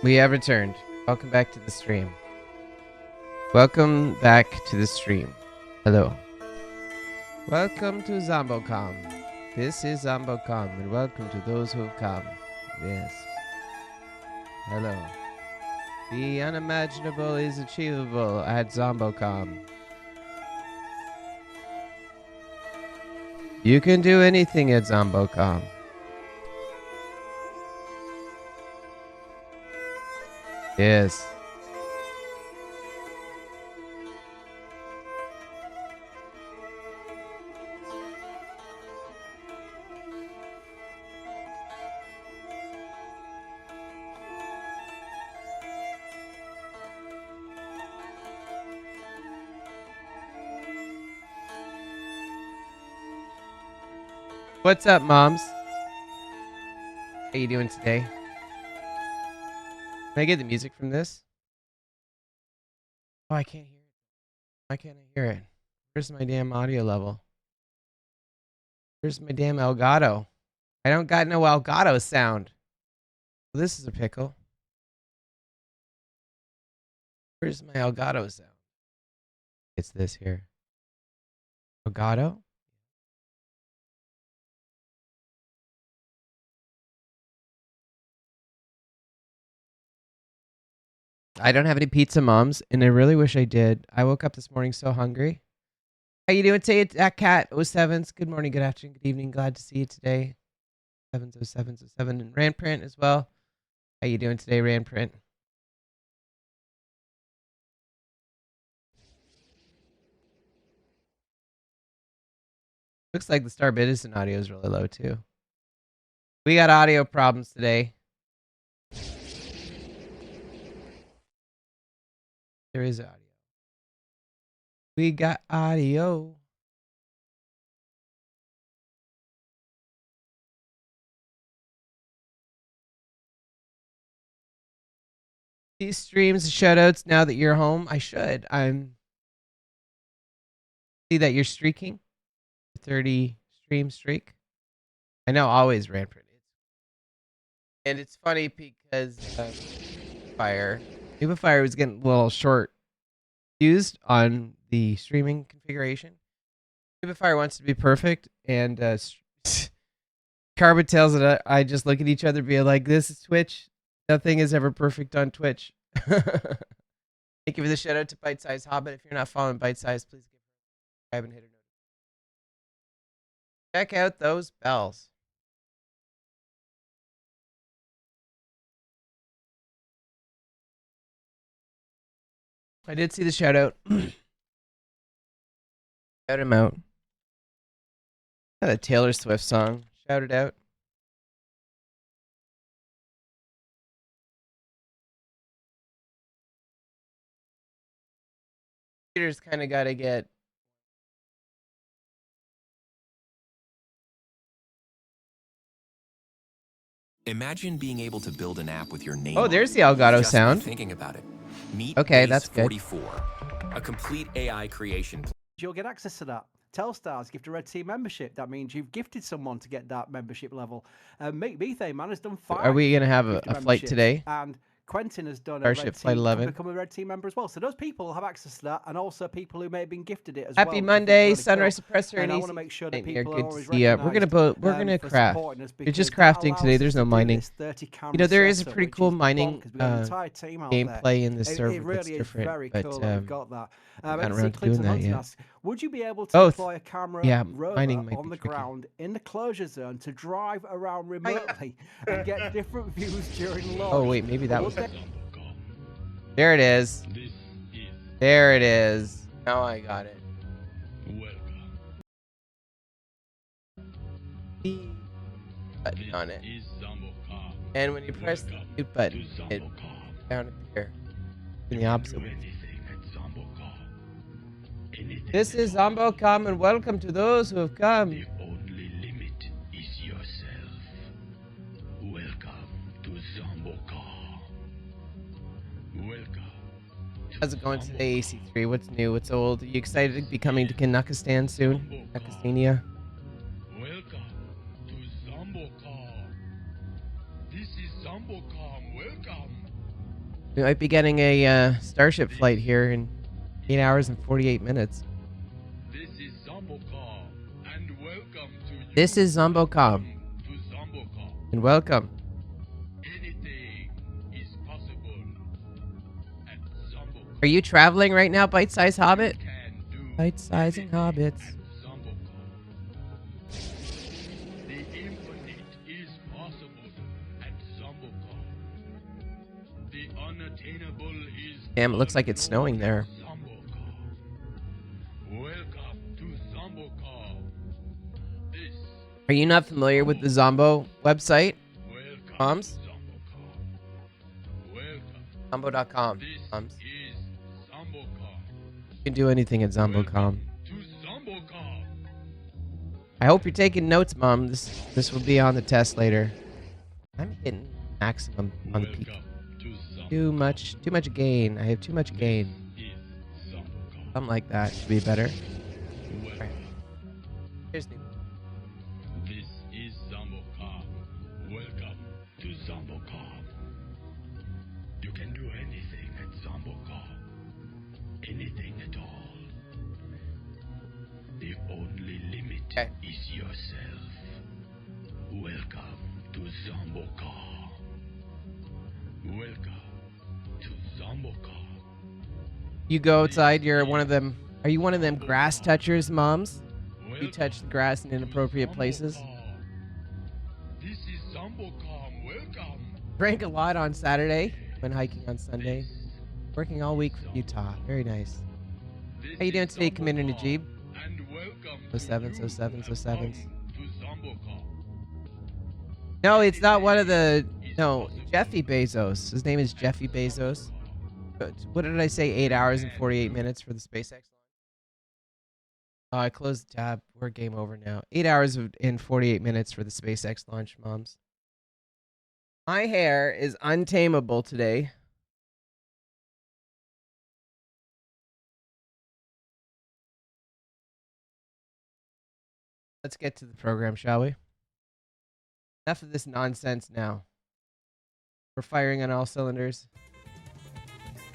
We have returned. Welcome back to the stream. Welcome back to the stream. Hello. Welcome to ZomboCom. This is ZomboCom, and welcome to those who have come. Yes. Hello. The unimaginable is achievable at ZomboCom. You can do anything at ZomboCom. Yes. What's up, moms? How you doing today? Can I get the music from this? Oh, I can't hear it. Why can't I hear it? Where's my damn audio level? Where's my damn Elgato? I don't got no Elgato sound. Well, this is a pickle. Where's my Elgato sound? It's this here. Elgato? I don't have any pizza, moms, and I really wish I did. I woke up this morning so hungry. How you doing today, Cat 07s? Good morning, good afternoon, good evening. Glad to see you today. 70707 and Randprint as well. How you doing today, Randprint? Looks like the Star Citizen audio is really low too. We got audio problems today. There is audio. We got audio. These streams, shoutouts now that you're home. I should. See that you're streaking. 30 stream streak. I know, always ran for it. And it's funny because Fire was getting a little short used on the streaming configuration. Fire wants to be perfect, and Carbon tells it. I just look at each other, being like, "This is Twitch. Nothing is ever perfect on Twitch." Thank you for the shout out to Bite Size Hobbit. If you're not following Bite Size, please give subscribe and hit a notification. Check out those bells. I did see the shout out. Shout him out. Got a Taylor Swift song. Shout it out. Peter's kind of got to get. Imagine being able to build an app with your name. Oh, there's the Elgato just sound. Thinking about it. Meet okay, Base that's good. 44, a complete AI creation. You'll get access to that. Telstar's gift a Red Team membership. That means you've gifted someone to get that membership level. Methane Man has done 5. Are we gonna have a flight today? And Quentin has done Starship a Red Flight Team 11. become a Red Team member as well. So those people have access to that, and also people who may have been gifted it as Happy well. Monday, Really Sunrise cool. Suppressor, and I AC want to make sure that here. people are Good to always see ya. We're gonna craft. You're just crafting today. There's no mining. You know, there is a pretty cool mining gameplay in this server really that's different, very but cool that we've got that. I haven't around to doing that yet. Asks, would you be able to Both. deploy a camera rover on the ground in the closure zone to drive around remotely and get different views during launch? Oh wait, maybe that was. There it is. There it is. Now I got it. Button on it. And when you press the mute button, it down here in the opposite way. This is ZomboCom, and welcome to those who have come. The only limit is yourself. Welcome to ZomboCom. Welcome. How's it going today, AC3? What's new? What's old? Are you excited to be coming to Kanakistan soon? Nakastania? Welcome to ZomboCom. This is ZomboCom. Welcome. We might be getting a Starship flight here in 8 hours and 48 minutes. This is Zombocom, and welcome to you. This is Zombocom, To Zombocom. and welcome. Anything is possible at Zombocom. Are you traveling right now, Bite-Size Hobbit? Can do Bite-sizing hobbits. at Zombocom. The infinite is possible at Zombocom. The unattainable is Damn, it looks like it's snowing there. Zombocom. Welcome to Zombocom. This Are you not familiar with the Zombo website? welcome Moms? to Zombocom. Welcome. Zombo.com. This Moms. is Zombocom. You can do anything at Zombo.com. Welcome to Zombocom. I hope you're taking notes, Mom. This will be on the test later. I'm hitting maximum on the peak. Welcome to Zombocom. Too much gain. I have too much gain. Is Zombocom. Something like that should be better. Welcome. Here's new. This is Zombocom. Welcome to Zombocom. You can do anything at Zombocom. Anything at all. The only limit Okay. is yourself. Welcome to Zombocom. Welcome to Zombocom. You go outside. You're one of them. Are you one of them grass touchers, Moms? You touch the grass in inappropriate places. This is Zombocom. Welcome. Drank a lot on Saturday. Went hiking on Sunday. Working all week from Utah. Very nice. This How you doing is today, Commander Zombocom, Najib? And welcome Oh, to sevens, you oh, sevens, who oh, have sevens. come to Zombocom. No, it's not one of the. No, Jeffy Bezos. His name is Jeffy Bezos. What did I say? 8 hours and 48 minutes for the SpaceX launch? Oh, I closed the tab. We're game over now. 8 hours and 48 minutes for the SpaceX launch, Moms. My hair is untamable today. Let's get to the program, shall we? Enough of this nonsense now. We're firing on all cylinders.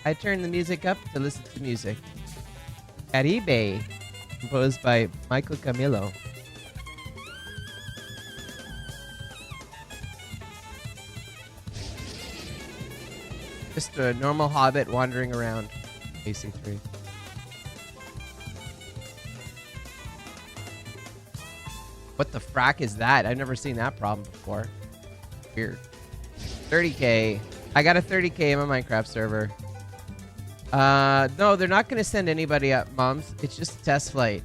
I turned the music up to listen to music. Caribe, composed by Michael Camilo. Just a normal hobbit wandering around AC3. What the frack is that? I've never seen that problem before. Weird. 30K. I got a 30K in my Minecraft server. No, they're not going to send anybody up, Moms. It's just a test flight.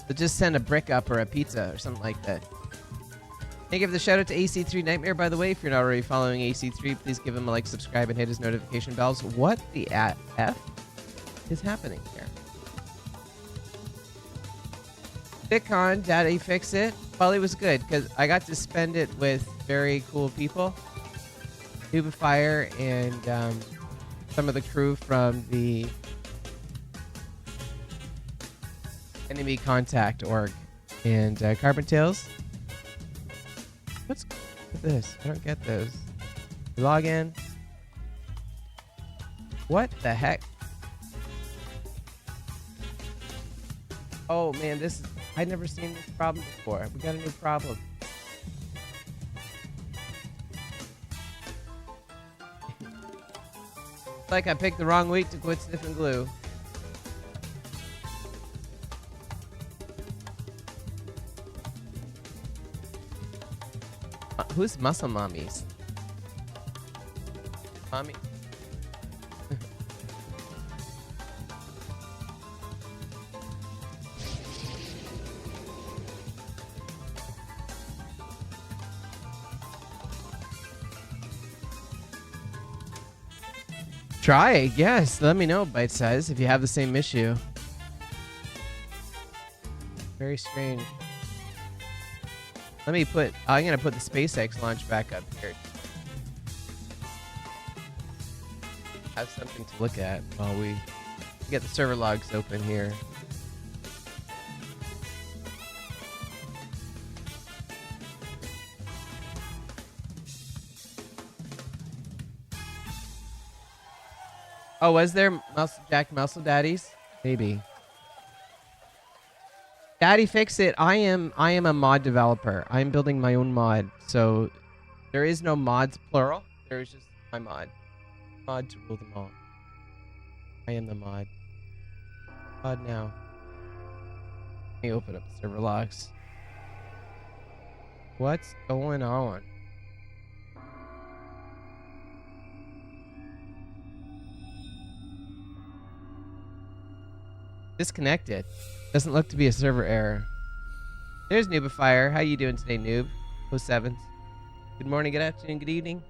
They'll just send a brick up or a pizza or something like that. Hey, give the shout out to AC3 Nightmare, by the way. If you're not already following AC3, please give him a like, subscribe, and hit his notification bells. What the F is happening here? VidCon, Daddy Fix It. Well, it was good because I got to spend it with very cool people. Fire and some of the crew from the Enemy Contact org and Carbon Tales. What's with this? I don't get those. Log in. What the heck? Oh man, this is, I'd never seen this problem before. We got a new problem. Like I picked the wrong week to quit sniffing glue. Who's Muscle Mommies? Mommy? Try, yes. Let me know, Bite Size, if you have the same issue. Very strange. I'm gonna put the SpaceX launch back up here. Have something to look at while we get the server logs open here. Oh, was there Jack Muscle Daddies? Maybe. Daddy, fix it. I am a mod developer. I'm building my own mod. So there is no mods plural. There is just my mod. Mod to rule them all. I am the mod. Mod now. Let me open up the server logs. What's going on? Disconnected. Doesn't look to be a server error. There's Noobifier. How you doing today, Noob? 07s. Good morning, good afternoon, good evening.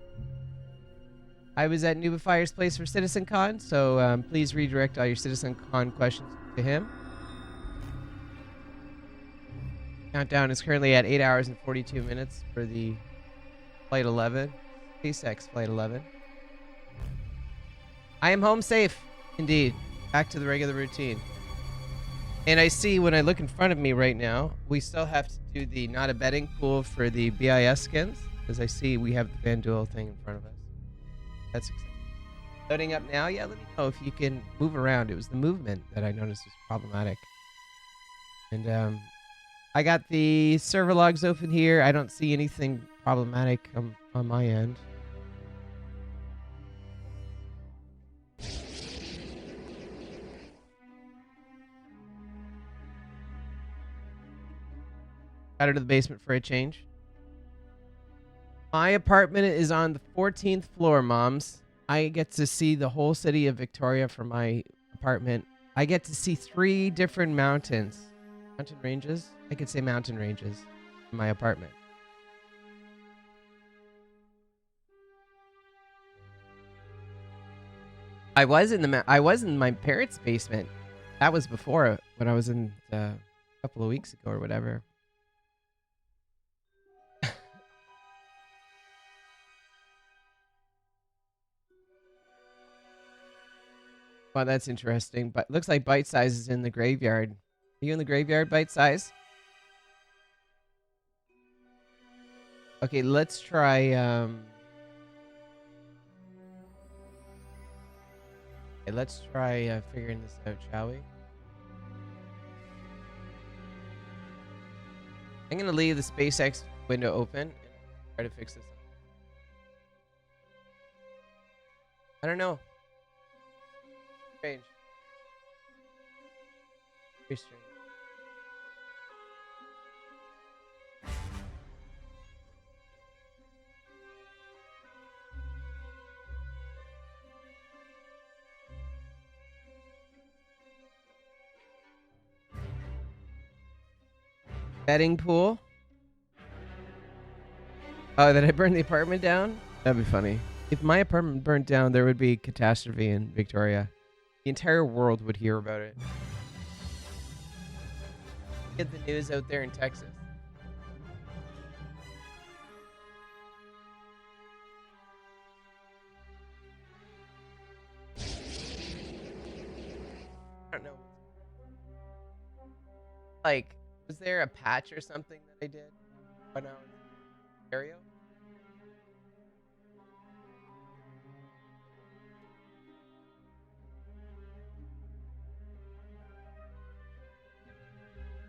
I was at Noobifier's place for CitizenCon, so please redirect all your CitizenCon questions to him. Countdown is currently at 8 hours and 42 minutes for the Flight 11, SpaceX Flight 11. I am home safe, indeed. Back to the regular routine. And I see when I look in front of me right now, we still have to do the not a betting pool for the BIS skins, because I see we have the FanDuel thing in front of us. That's exciting. Loading up now? Yeah, let me know if you can move around. It was the movement that I noticed was problematic. And I got the server logs open here. I don't see anything problematic on my end. Got her to the basement for a change. My apartment is on the 14th floor, moms. I get to see the whole city of Victoria from my apartment. I get to see 3 different mountains. Mountain ranges? I could say mountain ranges in my apartment. I was in my parents' basement. That was before when I was in a couple of weeks ago or whatever. Well, that's interesting. But looks like Bite Size is in the graveyard. Are you in the graveyard, Bite Size? Okay, let's try. Okay, let's try figuring this out, shall we? I'm gonna leave the SpaceX window open and try to fix this. I don't know. Strange. Very strange. Betting pool. Oh, did I burn the apartment down? That'd be funny. If my apartment burned down, there would be catastrophe in Victoria. The entire world would hear about it. Get the news out there in Texas. I don't know. Like, was there a patch or something that I did when I was in Ontario?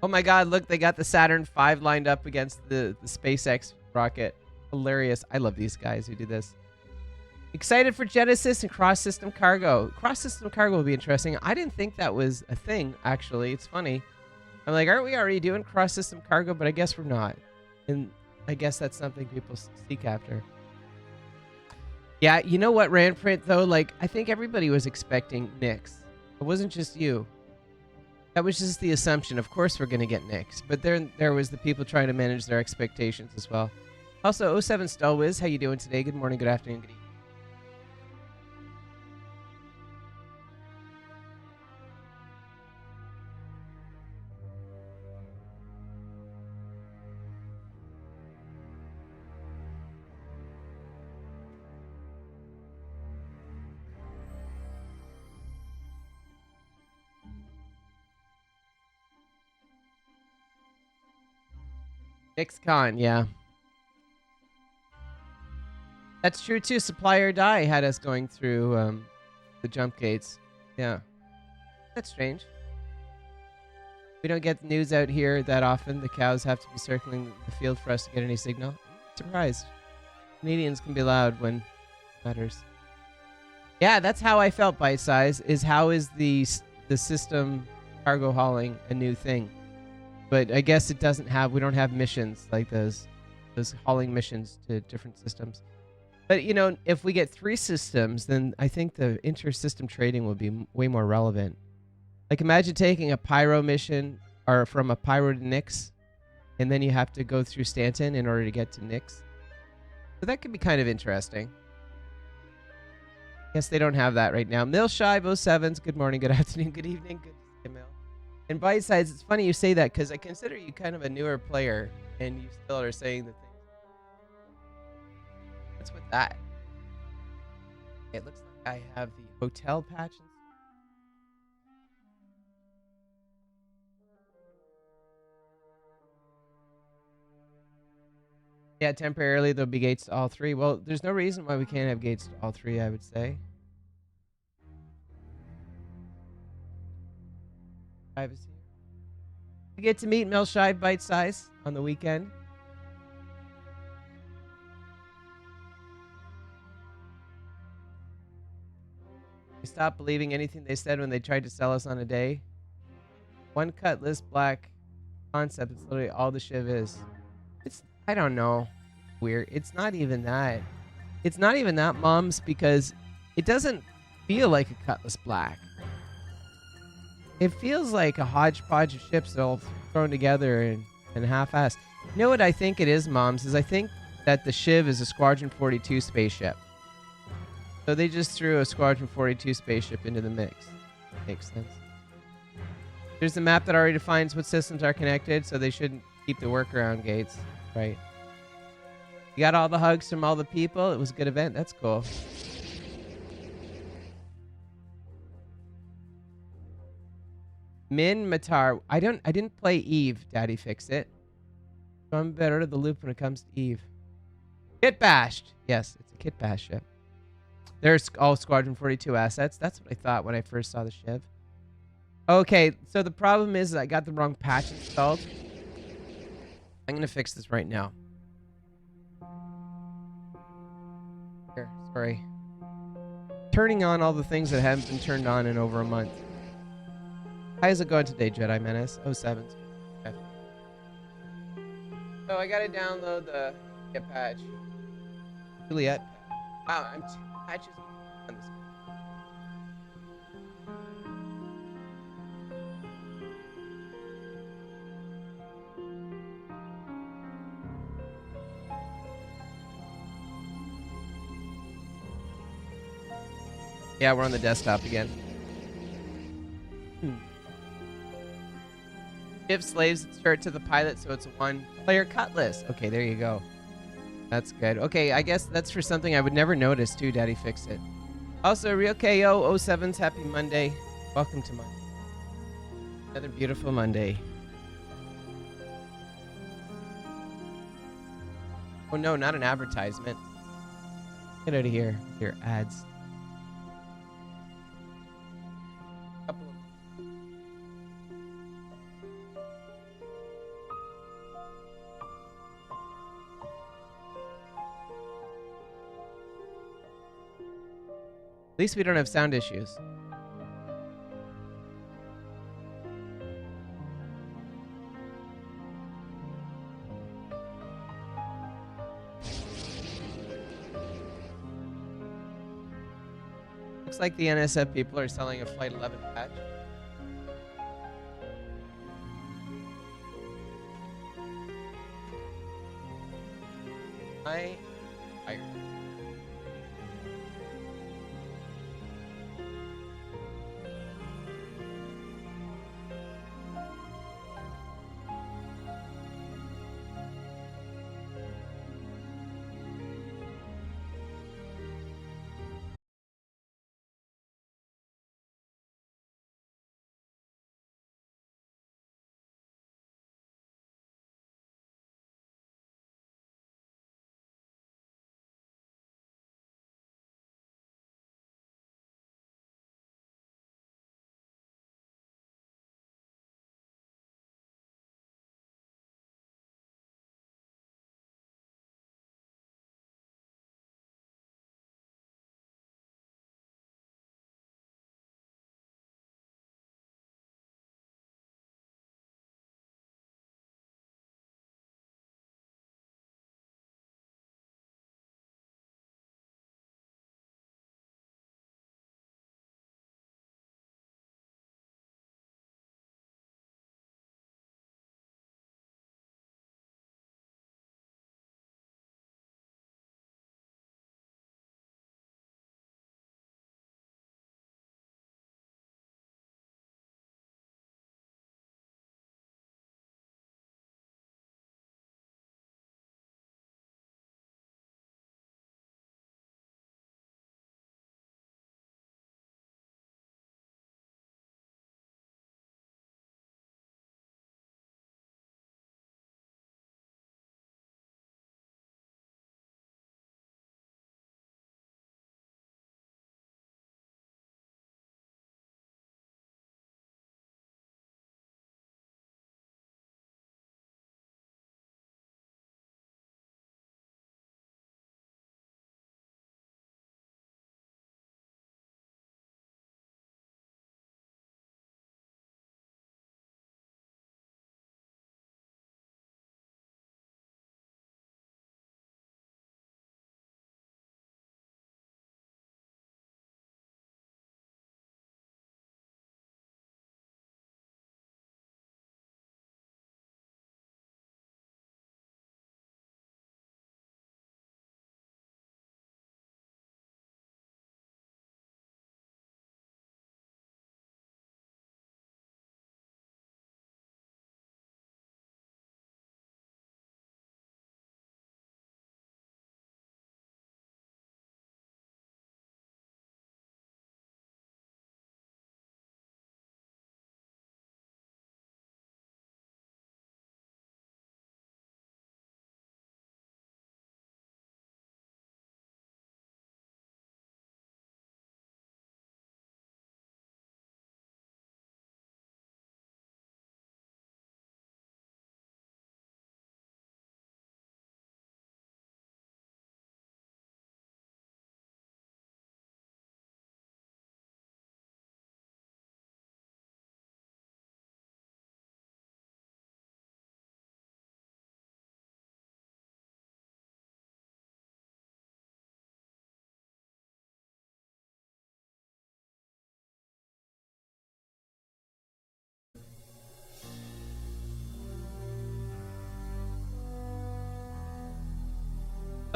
Oh my god, look, they got the Saturn V lined up against the SpaceX rocket. Hilarious. I love these guys who do this. Excited for Genesis and cross-system cargo. Cross-system cargo will be interesting. I didn't think that was a thing, actually. It's funny. I'm like, aren't we already doing cross-system cargo? But I guess we're not. And I guess that's something people seek after. Yeah, you know what, Randprint, though? Like, I think everybody was expecting Nyx. It wasn't just you. That was just the assumption. Of course we're going to get Nyx. But there was the people trying to manage their expectations as well. Also, 07 Stelwiz, how you doing today? Good morning, good afternoon, good evening. NixCon, yeah. That's true too. Supply or Die had us going through The jump gates. Yeah. That's strange. We don't get the news out here that often. The cows have to be circling the field for us to get any signal. I'm surprised. Canadians can be loud when it matters. Yeah, that's how I felt, Bite Size, is how is the system cargo hauling a new thing? But I guess it doesn't have, we don't have missions like those hauling missions to different systems. But, you know, if we get 3 systems, then I think the inter-system trading would be way more relevant. Like, imagine taking a Pyro mission, or from a Pyro to Nyx, and then you have to go through Stanton in order to get to Nyx. So that could be kind of interesting. Guess they don't have that right now. Milshive 07s, good morning, good afternoon, good evening, good to see you, Mil. And Bite Size, it's funny you say that, because I consider you kind of a newer player, and you still are saying the things. What's with that? It looks like I have the hotel patches. Yeah, temporarily there'll be gates to all 3. Well, there's no reason why we can't have gates to all 3, I would say. Privacy. We get to meet Milshive Bite Size on the weekend. We stopped believing anything they said when they tried to sell us on a day. One Cutlass Black concept. It's literally all the Shiv is. It's, I don't know. Weird. It's not even that. It's not even that, Moms, because it doesn't feel like a Cutlass Black. It feels like a hodgepodge of ships that all thrown together and half-assed. You know what I think it is, Moms, is I think that the Shiv is a Squadron 42 spaceship. So they just threw a Squadron 42 spaceship into the mix. Makes sense. There's a map that already defines what systems are connected, so they shouldn't keep the workaround gates. Right. You got all the hugs from all the people. It was a good event. That's cool. Min Matar. I didn't play Eve, Daddy Fix It. So I'm better at the loop when it comes to Eve. Kit bashed. Yes, it's a kit bash ship. There's all Squadron 42 assets. That's what I thought when I first saw the Shiv. Okay, so the problem is I got the wrong patch installed. I'm going to fix this right now. Here, sorry. Turning on all the things that haven't been turned on in over a month. How's it going today, Jedi Menace? 07. Okay. So I gotta download the get patch. Juliet. Wow, I'm 2 patches on this. Yeah, we're on the desktop again. Give slaves shirt to the pilot so it's a 1-player Cutlass. Okay, there you go. That's good. Okay, I guess that's for something I would never notice too, Daddy Fix It. Also, Real KO 07's happy Monday. Welcome to Monday. Another beautiful Monday. Oh no, not an advertisement. Get out of here. Your ads. At least we don't have sound issues. Looks like the NSF people are selling a Flight 11 patch. I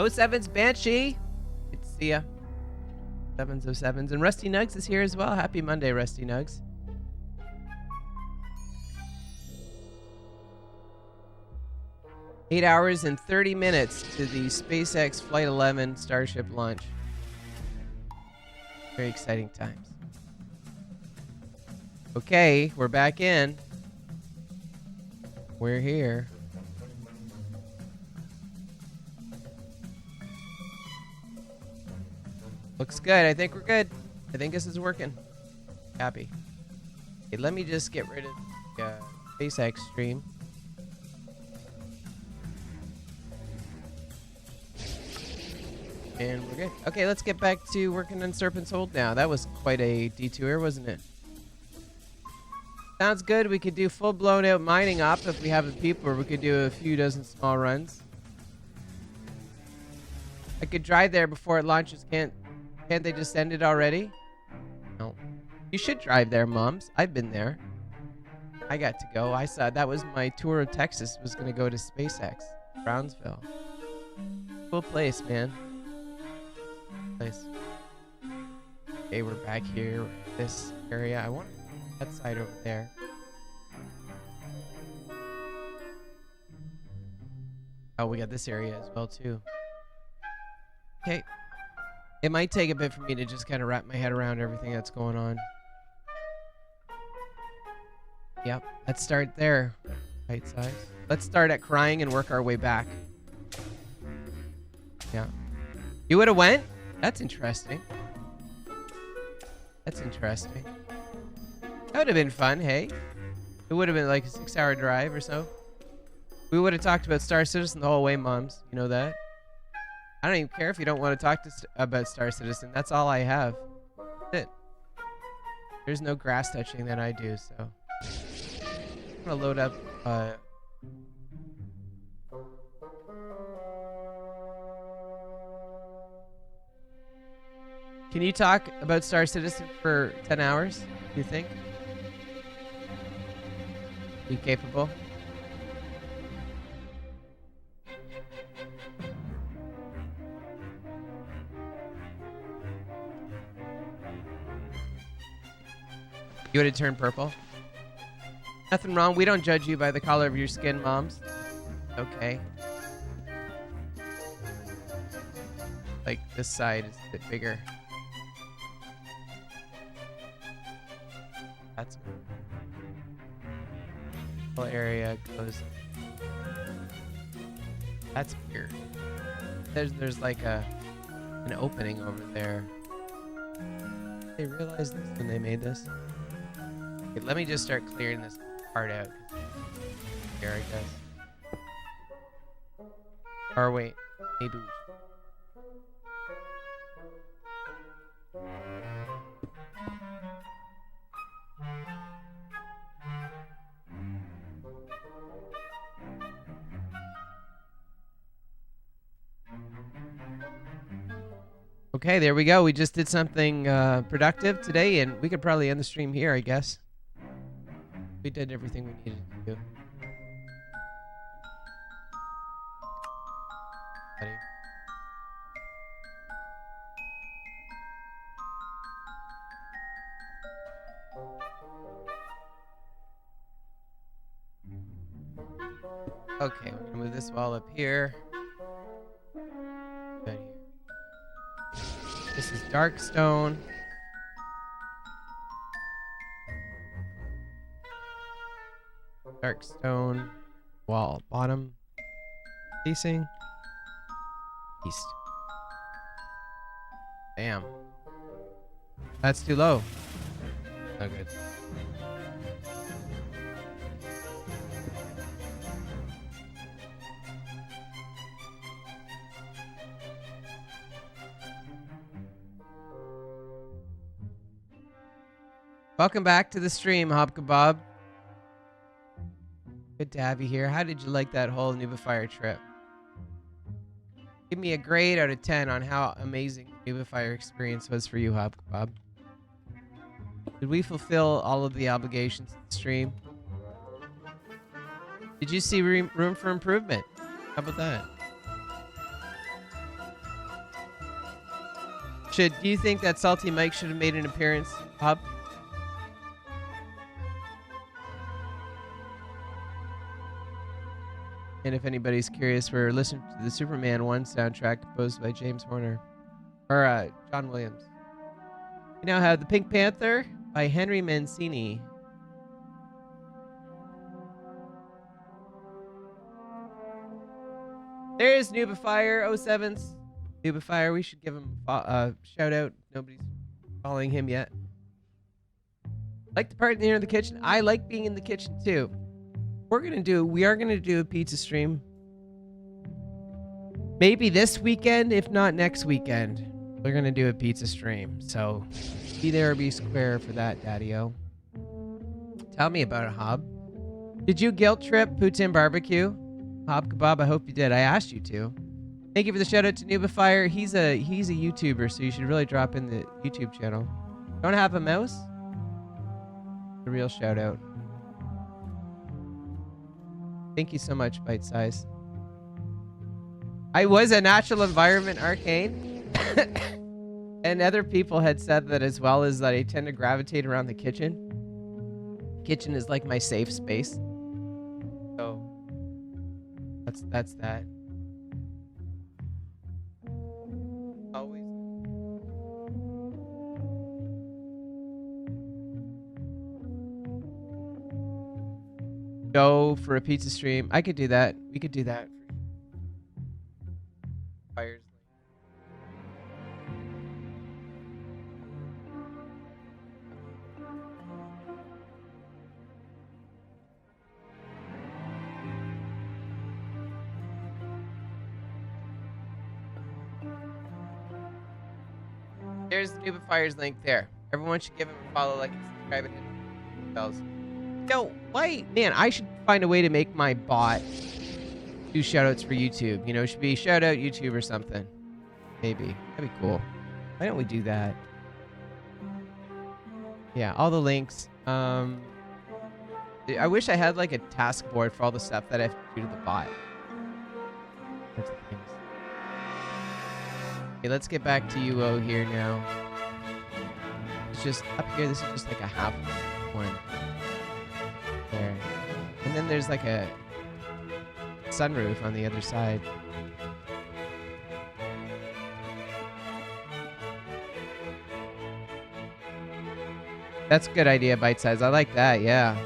Oh Sevens Banshee. Good to see ya. Sevens oh sevens. And Rusty Nugs is here as well. Happy Monday, Rusty Nugs. Eight hours and 30 minutes to the SpaceX Flight 11 Starship launch. Very exciting times. Okay, we're back in. We're here. Looks good. I think we're good. I think this is working. Happy. Okay, let me just get rid of the SpaceX stream. And we're good. Okay, let's get back to working on Serpent's Hold now. That was quite a detour, wasn't it? Sounds good. We could do full-blown out mining op if we have the people, or we could do a few dozen small runs. I could drive there before it launches. Can't they just send it already? No. You should drive there, Moms. I've been there. I got to go. I saw that was my tour of Texas. Was going to go to SpaceX, Brownsville. Cool place, man. Place. Okay, we're back here. This area. I want that side over there. Oh, we got this area as well too. Okay. It might take a bit for me to just kind of wrap my head around everything that's going on. Yep, let's start there. Right size. Let's start at crying and work our way back. Yeah. You would have went? That's interesting. That's interesting. That would have been fun, hey? It would have been like a 6-hour drive or so. We would have talked about Star Citizen the whole way, Moms. You know that? I don't even care if you don't want to talk about Star Citizen. That's all I have. That's it. There's no grass touching that I do, so. I'm gonna load up, Can you talk about Star Citizen for 10 hours, do you think? Are you capable? You would have turned purple? Nothing wrong. We don't judge you by the color of your skin, Moms. Okay. Like, this side is a bit bigger. That's good. Whole area goes. That's weird. There's like an opening over there. They realized this when they made this. Okay, let me just start clearing this part out. Here, I guess. Or wait, maybe we should. Okay, there we go. We just did something productive today, and we could probably end the stream here, I guess. We did everything we needed to do. Ready? Okay, we're gonna move this wall up here. Good here. This is dark stone. Dark stone wall bottom facing east. Damn. That's too low. No good. Welcome back to the stream, Hop Kebab. Good to have you here. How did you like that whole Nubifier trip? Give me a grade out of 10 on how amazing the Nubifier experience was for you, Hop Kebab. Did we fulfill all of the obligations of the stream? Did you see room for improvement? How about that? Do you think that Salty Mike should have made an appearance, Bob? And if anybody's curious, we're listening to the Superman 1 soundtrack composed by James Horner. Or John Williams. We now have The Pink Panther by Henry Mancini. There's Nubifier 07's. Nubifier, we should give him a shout out. Nobody's following him yet. Like the part near the kitchen. I like being in the kitchen too. We are gonna do a pizza stream. Maybe this weekend, if not next weekend. We're gonna do a pizza stream. So be there or be square for that, Daddy-O. Tell me about it, Hob. Did you guilt trip Poutine Barbecue? Hob Kebab, I hope you did. I asked you to. Thank you for the shout out to Nubifier. He's a YouTuber, so you should really drop in the YouTube channel. Don't have a mouse? A real shout out. Thank you so much, Bite Size. I was a Natural Environment Arcane. And other people had said that as well, as that I tend to gravitate around the kitchen. Kitchen is like my safe space. So that's that. Always. Go for a pizza stream. I could do that. We could do that. Fires. There's the Nubifiers link there. Everyone should give him a follow, like, and subscribe, and hit the bells. Yo, why? Man, I should find a way to make my bot do shoutouts for YouTube. You know, it should be shout out YouTube or something. Maybe. That'd be cool. Why don't we do that? Yeah, all the links. I wish I had like a task board for all the stuff that I have to do to the bot. That's the things. Okay, let's get back to UO here now. It's just up here. This is just like a half one. There. And then there's like a sunroof on the other side. That's a good idea, Bite Size. I like that, yeah.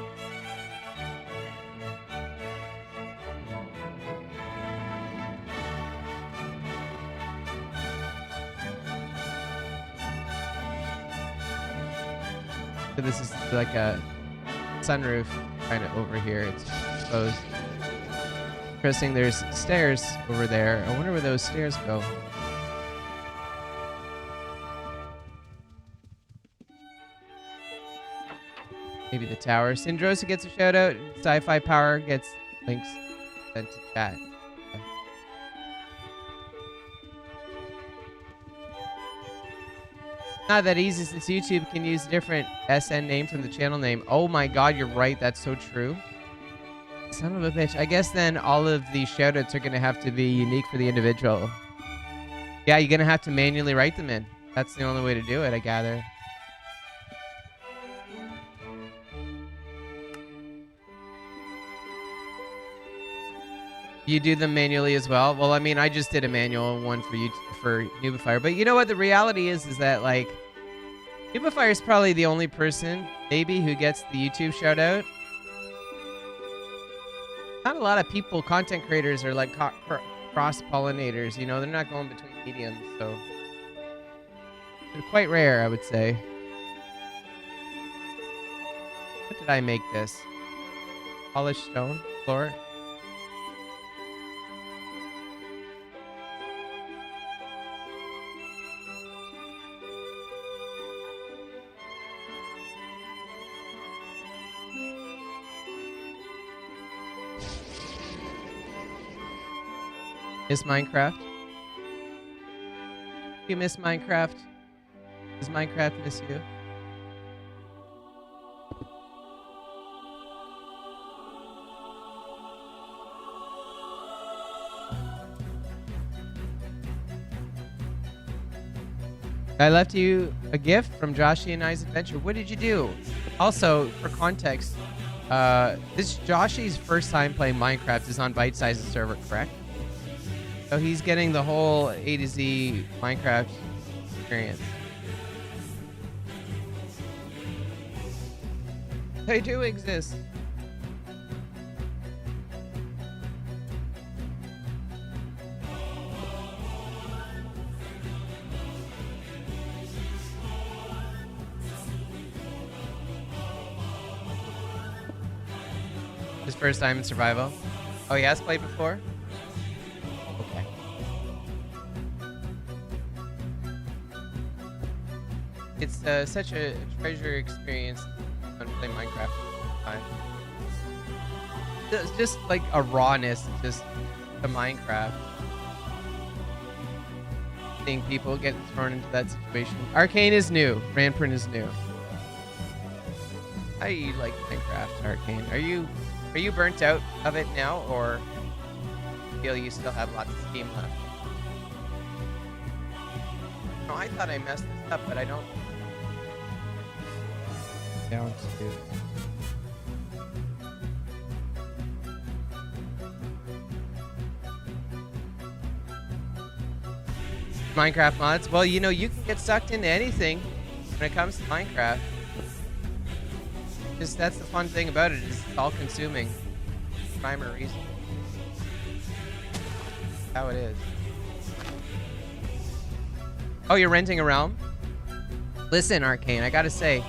So this is like a sunroof kind of over here. It's exposed. Interesting, there's stairs over there. I wonder where those stairs go. Maybe the tower. Syndrosa gets a shout out. Sci-Fi Power gets links sent to chat. Okay. Not that easy since YouTube can use different SN name from the channel name. Oh my god, you're right. That's so true. Son of a bitch. I guess then all of these shoutouts are going to have to be unique for the individual. Yeah, you're going to have to manually write them in. That's the only way to do it, I gather. You do them manually as well? Well, I mean, I just did a manual one for you for Nubifier. But you know what? The reality is that, like, Nubifier is probably the only person, maybe, who gets the YouTube shout out. Not a lot of people, content creators, are like cross-pollinators, you know? They're not going between mediums, so... They're quite rare, I would say. What did I make this? Polished stone floor? Miss Minecraft? You miss Minecraft? Does Minecraft miss you? I left you a gift from Joshy and I's adventure. What did you do? Also, for context, this Joshy's first time playing Minecraft is on Bite Size server, correct? So he's getting the whole A to Z Minecraft experience. They do exist. His first time in survival. Oh, he has played before? Okay. It's such a treasure experience when playing Minecraft. It's just like a rawness just to Minecraft. Seeing people get thrown into that situation. Arcane is new. Ranprint is new. How do you like Minecraft, Arcane? Are you burnt out of it now, or feel you still have lots of steam left? No, I thought I messed this up, but I don't. Down to. Minecraft mods. Well, you know, you can get sucked into anything when it comes to Minecraft. Just that's the fun thing about it, is it's all consuming. Rhyme or reason. How it is. Oh, you're renting a realm? Listen, Arcane, I gotta say,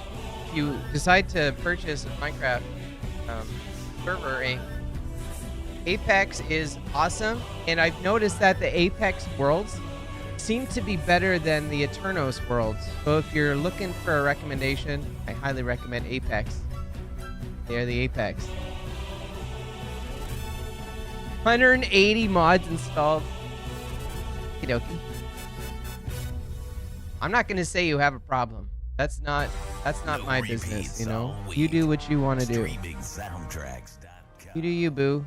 if you decide to purchase a Minecraft server, Apex is awesome, and I've noticed that the Apex worlds seem to be better than the Eternos worlds. So if you're looking for a recommendation, I highly recommend Apex. They're the Apex. 180 mods installed. Okey dokey. I'm not gonna say you have a problem. That's not my business, you know. You do what you want to do. You do you, boo.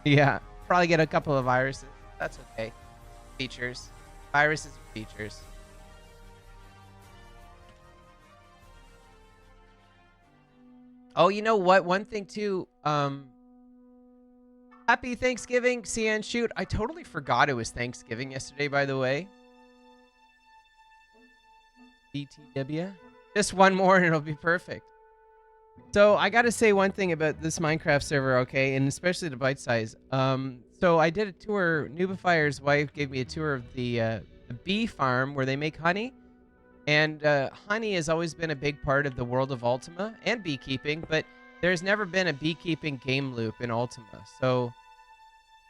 Yeah, probably get a couple of viruses. That's okay. Features. Viruses are features. Oh, you know what? One thing too. Happy Thanksgiving, CN. Shoot, I totally forgot it was Thanksgiving yesterday, by the way. BTW. Just one more and it'll be perfect. So I gotta say one thing about this Minecraft server, okay, and especially the bite size. So I did a tour. Noobifier's wife gave me a tour of the bee farm where they make honey. And honey has always been a big part of the world of Ultima and beekeeping, but there's never been a beekeeping game loop in Ultima. So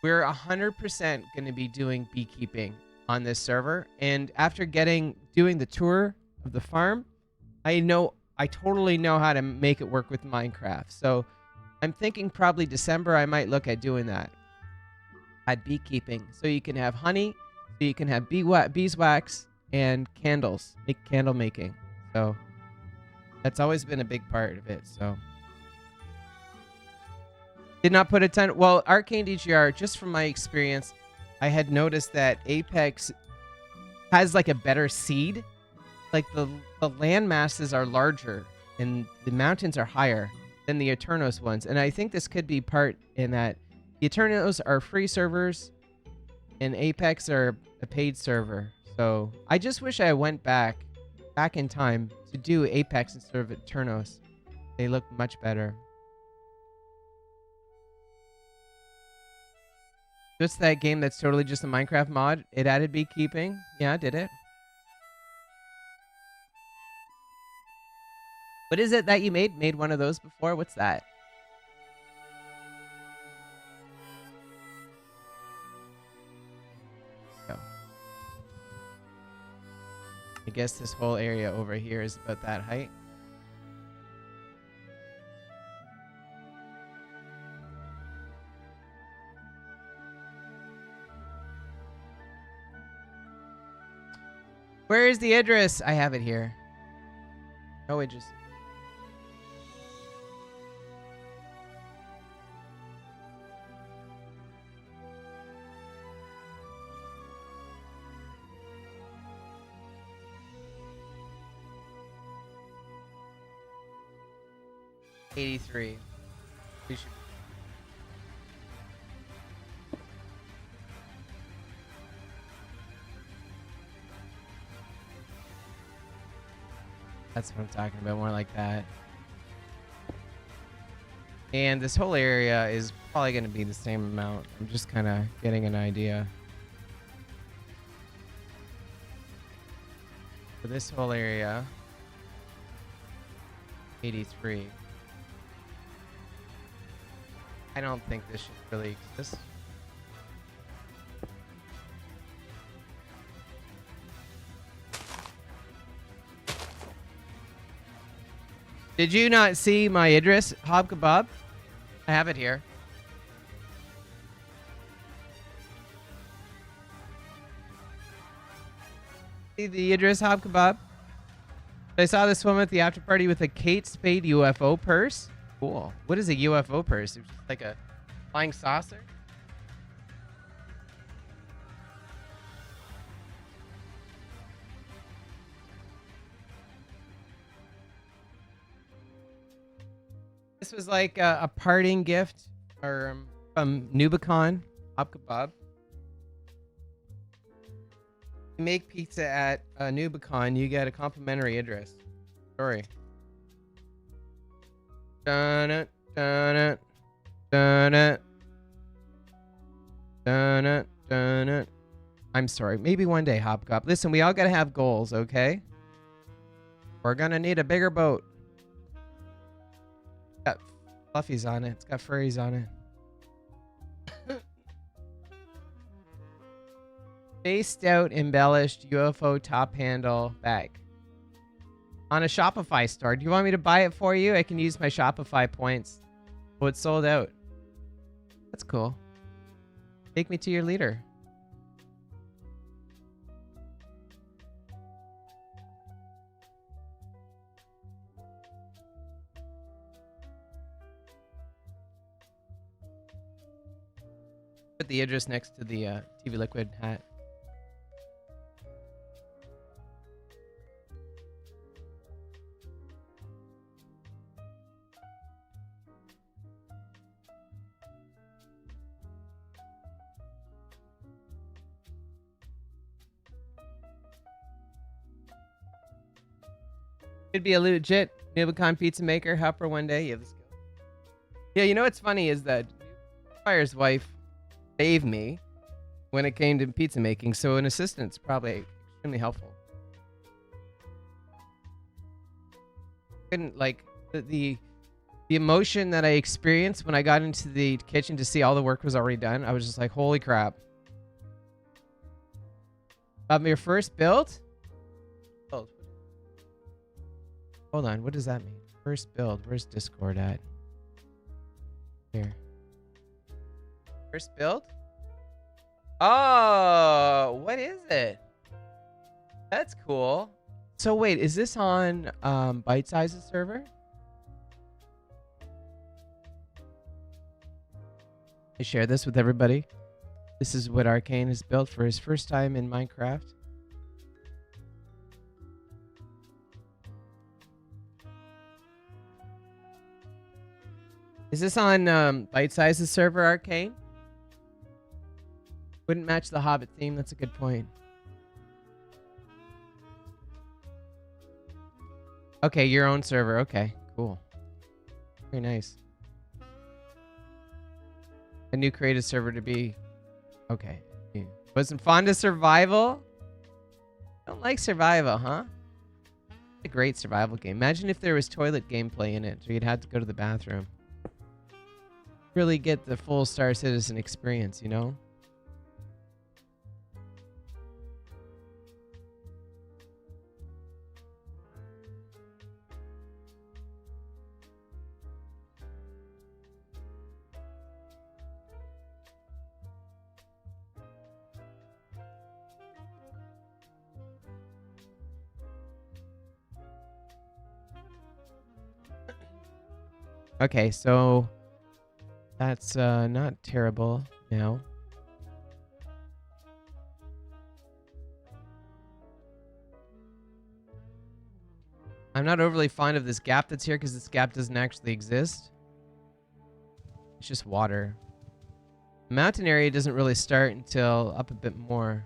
we're 100% going to be doing beekeeping on this server. And after doing the tour of the farm, I totally know how to make it work with Minecraft. So I'm thinking probably December I might look at doing that. At beekeeping. So you can have honey, so you can have beeswax, and candles, candle making. So that's always been a big part of it. So did not put a ton. Well, Arcane DGR, just from my experience, I had noticed that Apex has like a better seed. Like the land masses are larger and the mountains are higher than the Eternos ones. And I think this could be part in that the Eternos are free servers and Apex are a paid server. So I just wish I went back in time to do Apex instead of Eternos. They look much better. What's that game that's totally just a Minecraft mod? It added beekeeping. Yeah, did it? What is it that you made? Made one of those before? What's that? I guess this whole area over here is about that height. Where is the address? I have it here. Oh, it just... 83. We should. That's what I'm talking about, more like that. And this whole area is probably going to be the same amount. I'm just kind of getting an idea. For this whole area, 83. I don't think this should really exist. Did you not see my Idris Hob Kebab? I have it here. See the Idris Hob Kebab? I saw this woman at the after party with a Kate Spade UFO purse. Cool. What is a UFO purse? It's just like a flying saucer? This was like a parting gift or from Nubicon Hop Kebab. You make pizza at Nubicon, you get a complimentary Idris. Sorry. Dun it, dun it, dun it, dun it, dun it. I'm sorry. Maybe one day, Hopcop. Listen, we all gotta have goals, okay? We're gonna need a bigger boat. Got fluffies on it. It's got furries on it. Spaced out, embellished UFO top handle bag. On a Shopify store. Do you want me to buy it for you? I can use my Shopify points. Oh, it's sold out. That's cool. Take me to your leader. Put the Idris next to the TV Liquid hat. Could be a legit Nubicon pizza maker, helper one day. You have the skill. Yeah, you know what's funny is that Fire's wife saved me when it came to pizza making, so an assistant's probably extremely helpful. Couldn't like the emotion that I experienced when I got into the kitchen to see all the work was already done. I was just like, holy crap. Your first build? Oh. Hold on, what does that mean? First build. Where's Discord at? Here. First build? Oh, what is it? That's cool. So wait, is this on Bite Size's server? I share this with everybody. This is what Arcane has built for his first time in Minecraft. Is this on Bite Size's server, Arcane? Wouldn't match the Hobbit theme. That's a good point. Okay, your own server. Okay, cool. Very nice. A new creative server to be... Okay. Wasn't fond of survival? Don't like survival, huh? It's a great survival game. Imagine if there was toilet gameplay in it, so you'd have to go to the bathroom. Really get the full Star Citizen experience, you know? Okay, so that's not terrible now. I'm not overly fond of this gap that's here because this gap doesn't actually exist. It's just water. The mountain area doesn't really start until up a bit more.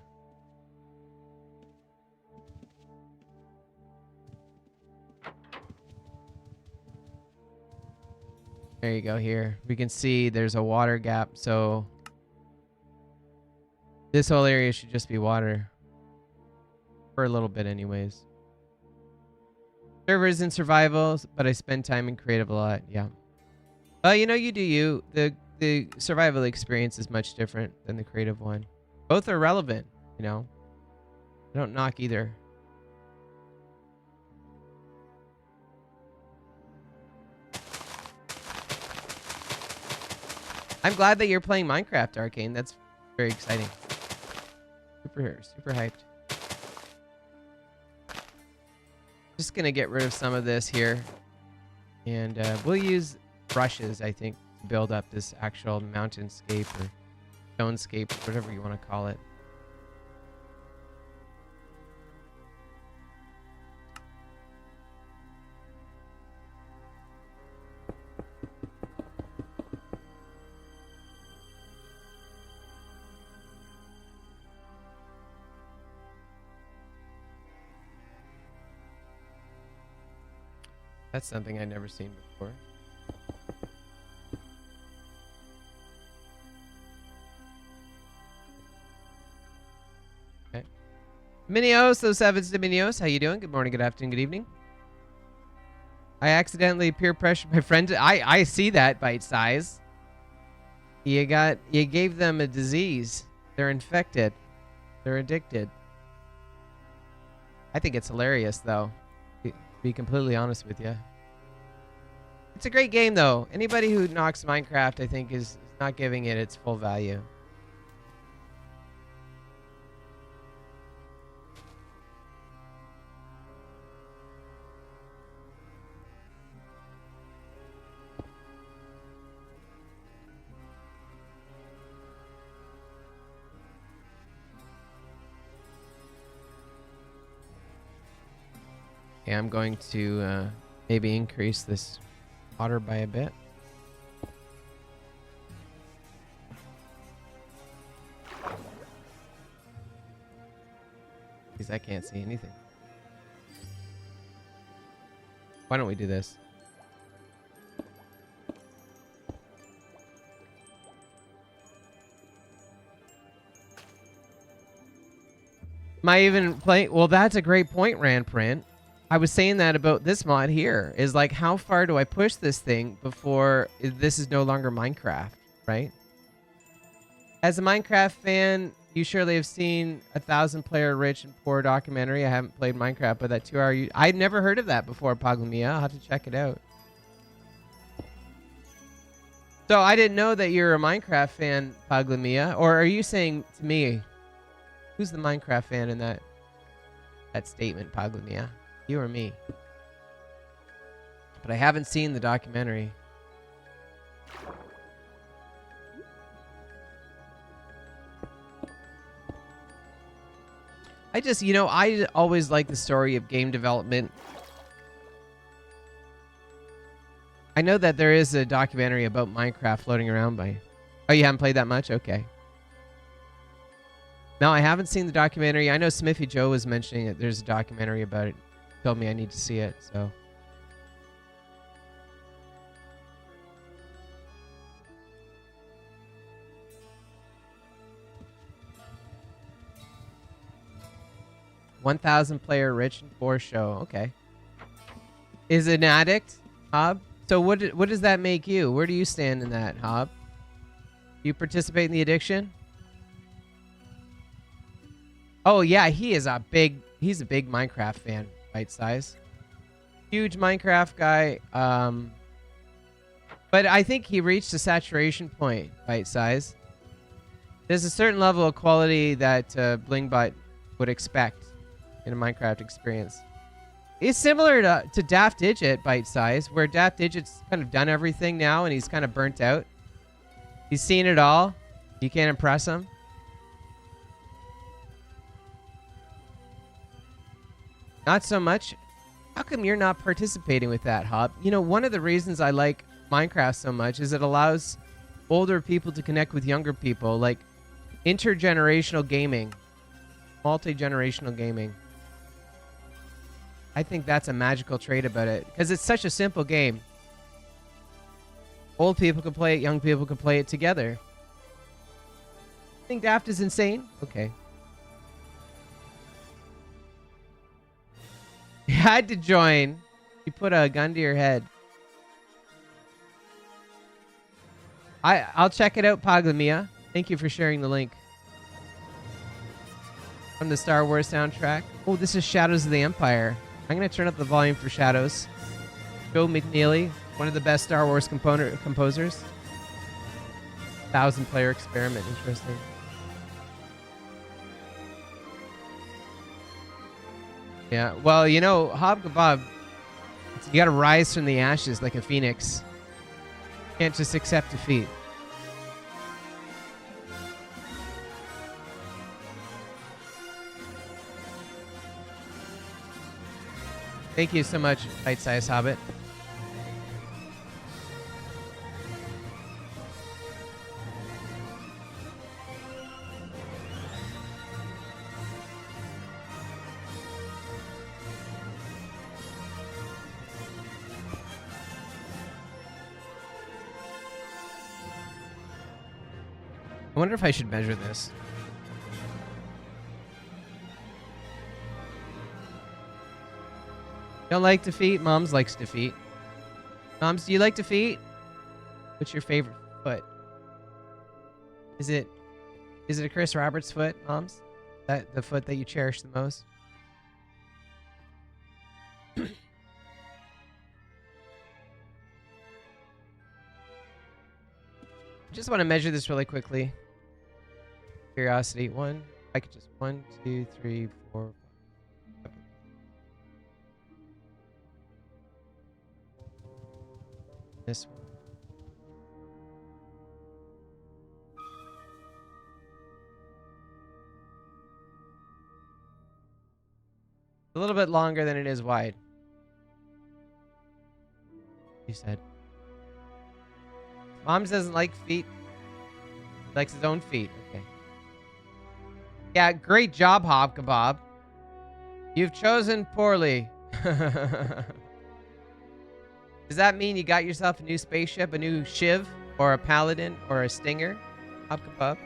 There you go here. We can see there's a water gap, so this whole area should just be water. For a little bit anyways. Servers in survival, but I spend time in creative a lot. Yeah. You know, you do you. The survival experience is much different than the creative one. Both are relevant, you know. I don't knock either. I'm glad that you're playing Minecraft, Arcane. That's very exciting. Super hyped. Just gonna get rid of some of this here. And we'll use brushes, I think, to build up this actual mountainscape or stonescape, whatever you want to call it. That's something I'd never seen before. Okay. Minios, those sevens to Minios. How you doing? Good morning, good afternoon, good evening. I accidentally peer pressured my friend. I see that, Bite Size. You gave them a disease. They're infected. They're addicted. I think it's hilarious though. Be completely honest with you. It's a great game though. Anybody who knocks Minecraft, I think, is not giving it its full value. Okay, I'm going to maybe increase this water by a bit. Because I can't see anything. Why don't we do this? Am I even playing? Well, that's a great point, Ranprint. I was saying that about this mod here, is like, how far do I push this thing before this is no longer Minecraft, right? As a Minecraft fan, you surely have seen 1,000-player rich and poor documentary. I haven't played Minecraft, but that 2-hour... I'd never heard of that before, Paglamia. I'll have to check it out. So I didn't know that you're a Minecraft fan, Paglamia. Or are you saying to me, who's the Minecraft fan in that statement, Paglamia? You or me? But I haven't seen the documentary. I just, you know, I always like the story of game development. I know that there is a documentary about Minecraft floating around by... Oh, you haven't played that much? Okay. No, I haven't seen the documentary. I know Smithy Joe was mentioning that there's a documentary about it. Told me I need to see it, so... $1,000-player rich and poor show. Okay. Is it an addict, Hob? So what does that make you? Where do you stand in that, Hob? Do you participate in the addiction? Oh yeah, he's a big Minecraft fan. Bite Size. Huge Minecraft guy. But I think he reached a saturation point, Bite Size. There's a certain level of quality that Blingbot would expect in a Minecraft experience. It's similar to Daft Digit, Bite Size, where Daft Digit's kind of done everything now and he's kind of burnt out. He's seen it all. You can't impress him. Not so much. How come you're not participating with that, Hop? You know, one of the reasons I like Minecraft so much is it allows older people to connect with younger people, like intergenerational gaming, multi-generational gaming. I think that's a magical trait about it because it's such a simple game. Old people can play it, young people can play it together. Think Daft is insane? Okay. You had to join. You put a gun to your head. I'll check it out, Paglamia. Thank you for sharing the link. From the Star Wars soundtrack. Oh, this is Shadows of the Empire. I'm going to turn up the volume for Shadows. Joe McNeely, one of the best Star Wars composers. 1,000-player experiment. Interesting. Yeah, well, you know, Hob Kebab, you got to rise from the ashes like a phoenix. You can't just accept defeat. Thank you so much, Bite Size Hobbit. I wonder if I should measure this. Don't like defeat? Moms likes defeat. Moms, do you like defeat? What's your favorite foot? Is it a Chris Roberts foot, Moms? That the foot that you cherish the most? Just want to measure this really quickly. Curiosity. I could just 1, 2, 3, 4, 5. This one. A little bit longer than it is wide. You said. Moms doesn't like feet. He likes his own feet. Okay. Yeah, great job, Hob Kebab. You've chosen poorly. Does that mean you got yourself a new spaceship, a new Shiv, or a Paladin, or a Stinger? Hob Kebab?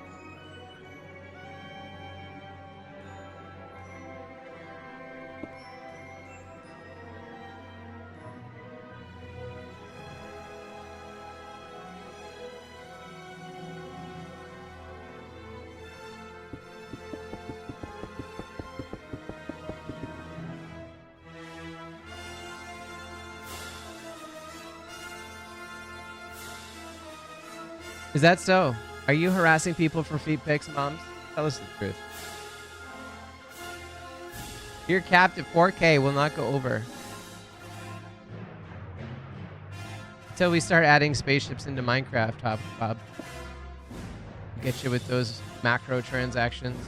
Is that so? Are you harassing people for feet pics, Moms? Tell us the truth. Your capped at 4K will not go over. Until we start adding spaceships into Minecraft, Hob Kebab. Get you with those macro transactions.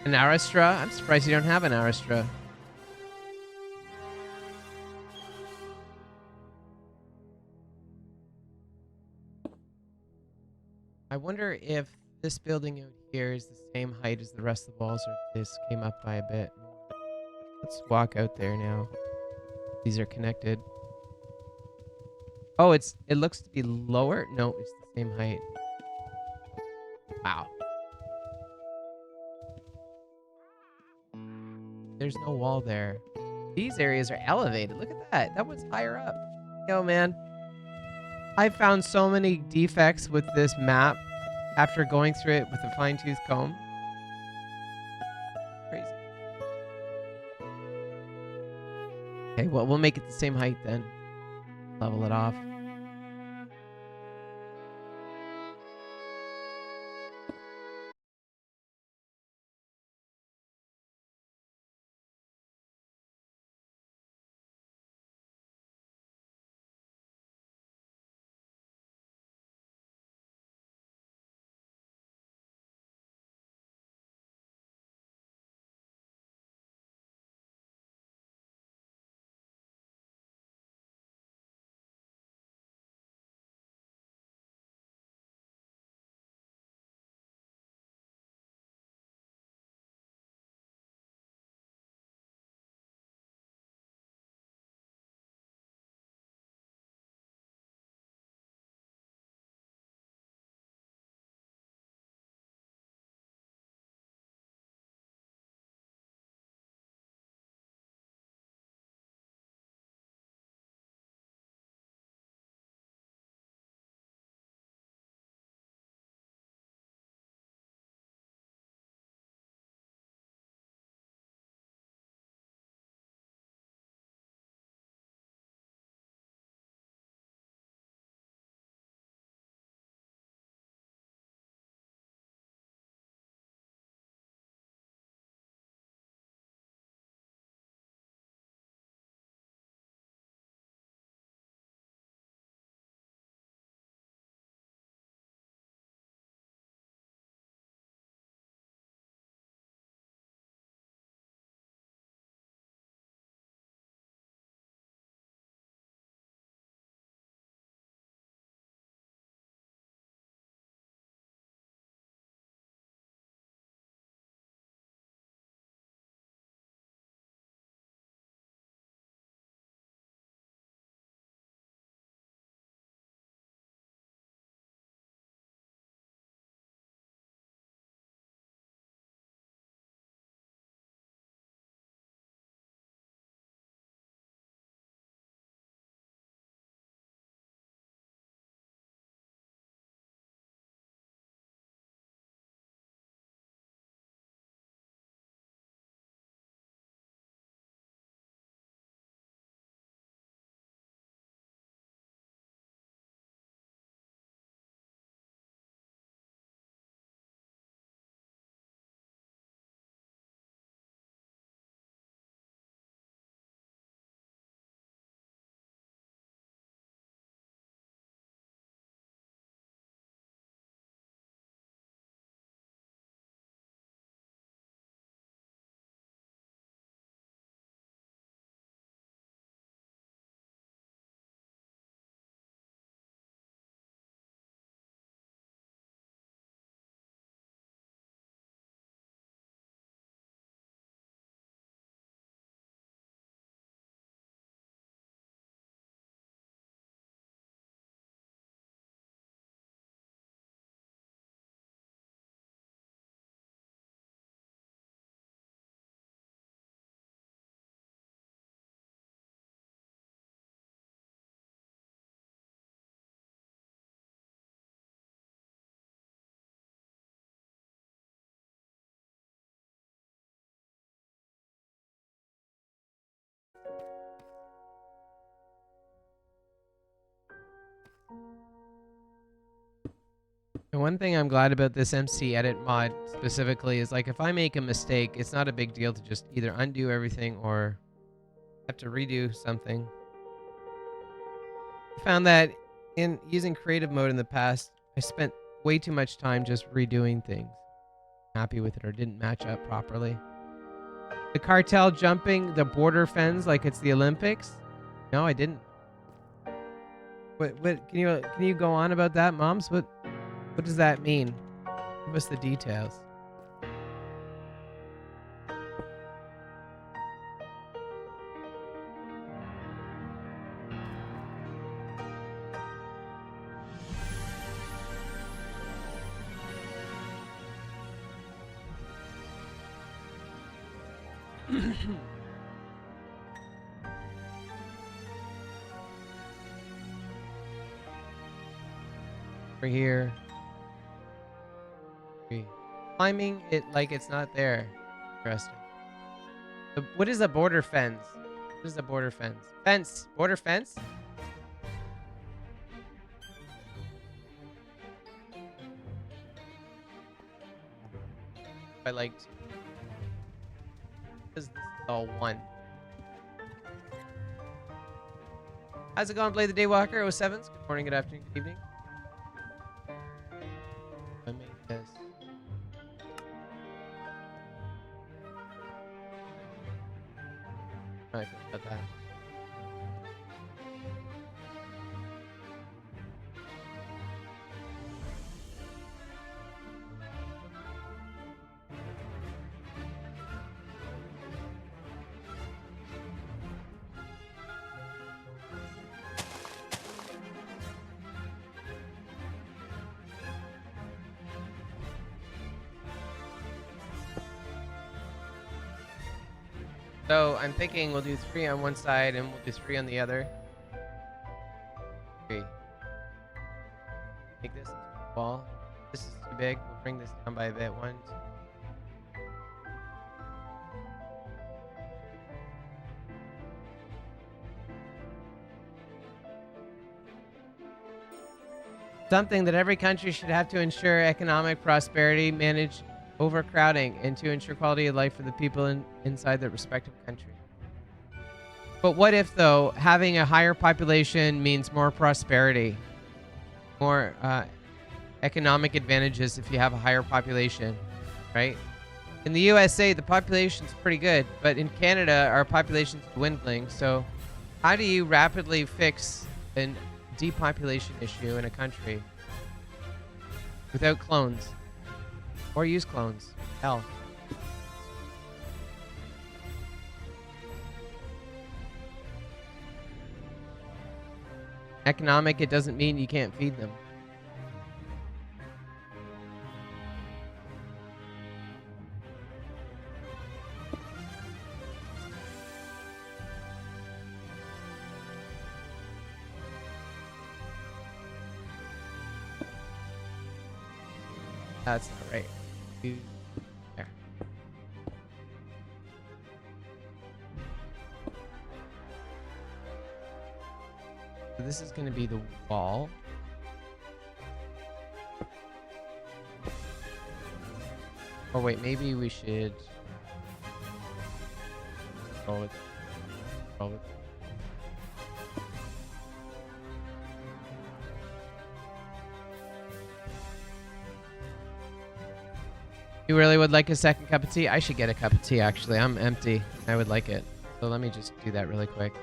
An Aristra? I'm surprised you don't have an Aristra. I wonder if this building out here is the same height as the rest of the walls, or if this came up by a bit. Let's walk out there now. These are connected. Oh, it looks to be lower? No, it's the same height. Wow. There's no wall there. These areas are elevated. Look at that. That one's higher up. Yo, man. I found so many defects with this map after going through it with a fine-tooth comb. Crazy. Okay, well, we'll make it the same height then. Level it off. And one thing I'm glad about this MC edit mod specifically is like if I make a mistake, it's not a big deal to just either undo everything or have to redo something. I found that in using creative mode in the past, I spent way too much time just redoing things. Happy with it or didn't match up properly. The cartel jumping the border fence like it's the Olympics? No, I didn't. What can you go on about that, Moms? What does that mean? Give us the details. Over here. Climbing it like it's not there. Interesting. What is a border fence? What is a border fence? Fence. Border fence? I liked. This is all one. How's it going, Play the Daywalker 07s? Good morning, good afternoon, good evening. I made this. How I feel about that. So I'm thinking we'll do 3 on one side and we'll do 3 on the other. 3. Make this into a wall. This is too big. We'll bring this down by a bit. 1, 2. Something that every country should have to ensure economic prosperity, manage overcrowding, and to ensure quality of life for the people inside their respective country. But what if, though, having a higher population means more prosperity, more economic advantages if you have a higher population, right? In the USA, the population's pretty good, but in Canada, our population's dwindling. So how do you rapidly fix a depopulation issue in a country without clones? Or use clones. Hell. Economic, it doesn't mean you can't feed them. That's not right. There. So this is going to be the wall. Or wait, maybe we should roll with. You really would like a second cup of tea? I should get a cup of tea, actually. I'm empty. I would like it. So let me just do that really quick.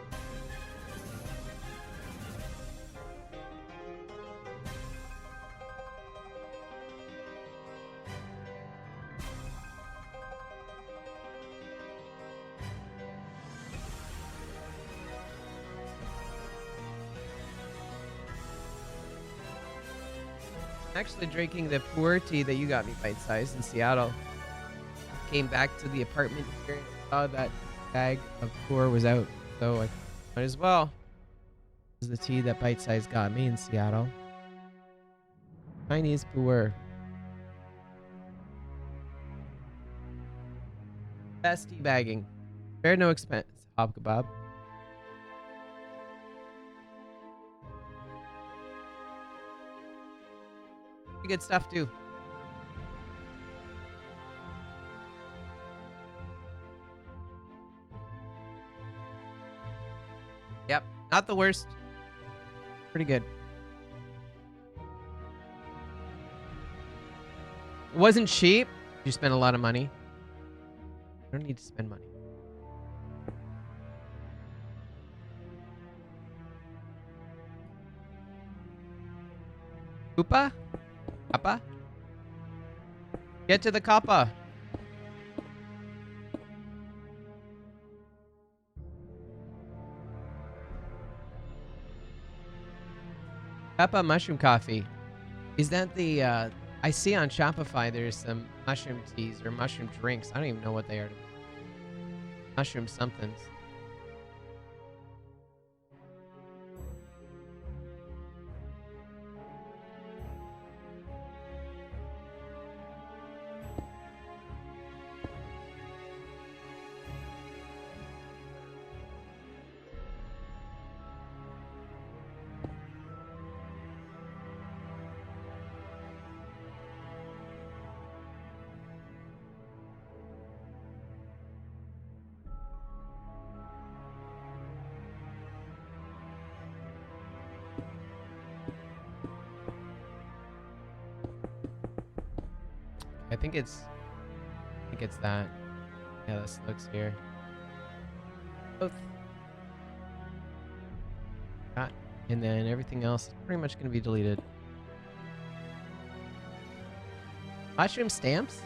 Actually drinking the pu'er tea that you got me bite-sized in Seattle. Came back to the apartment here and saw that bag of pu'er was out, so I might as well. This is the tea that bite-sized got me in Seattle. Chinese pu'er. Best tea bagging. Spare no expense. Hob kebab. Pretty good stuff too. Yep, not the worst. Pretty good. It wasn't cheap. You spent a lot of money. I don't need to spend money. Koopa? Kappa? Get to the Kappa. Kappa mushroom coffee. Is that the, I see on Shopify there's some mushroom teas or mushroom drinks. I don't even know what they are. Mushroom somethings. I think it's that. Yeah, this looks here. Both. And then everything else is pretty much going to be deleted. Mushroom stamps?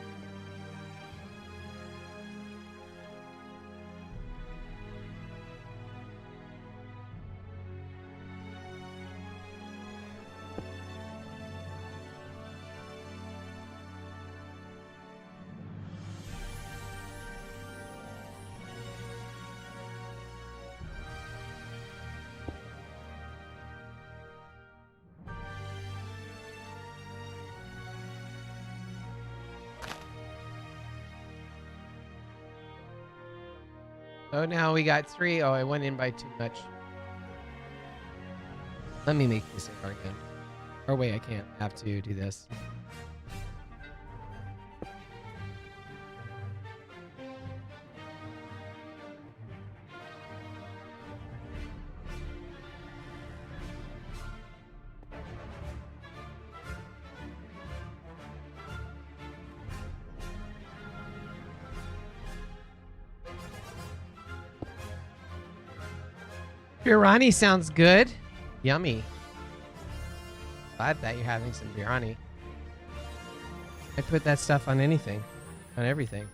Oh, now we got 3. Oh, I went in by too much. Let me make this again. Or wait, I can't. I have to do this. Biryani sounds good. Yummy. Glad that you're having some biryani. I put that stuff on anything. On everything.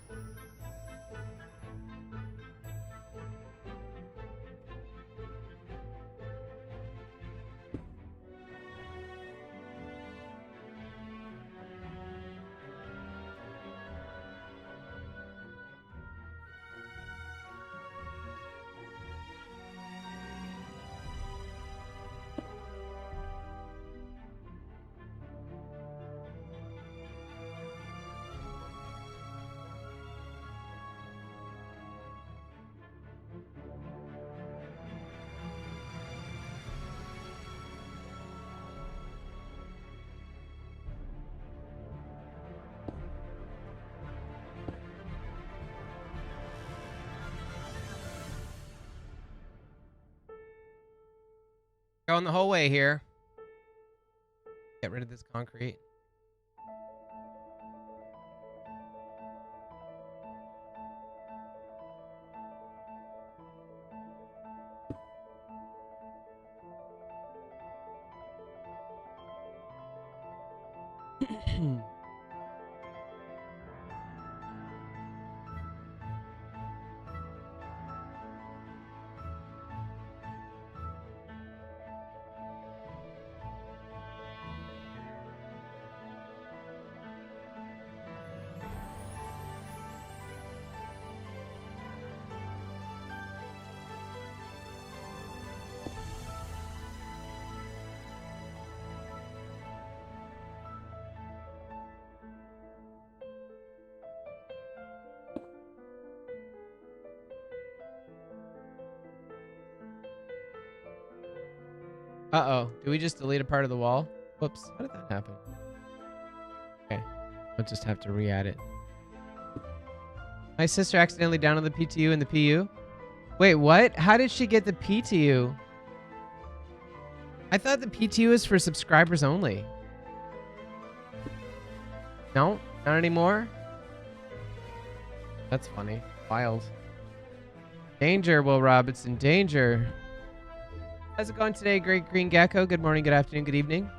Going the whole way here. Get rid of this concrete. Uh-oh. Did we just delete a part of the wall? Whoops. How did that happen? I'll just have to re-add it. My sister accidentally downloaded the PTU and the PU. Wait, what? How did she get the PTU? I thought the PTU is for subscribers only. No? Not anymore? That's funny. Wild. Danger, Will Robinson. Danger. How's it going today, Great Green Gecko? Good morning, good afternoon, good evening.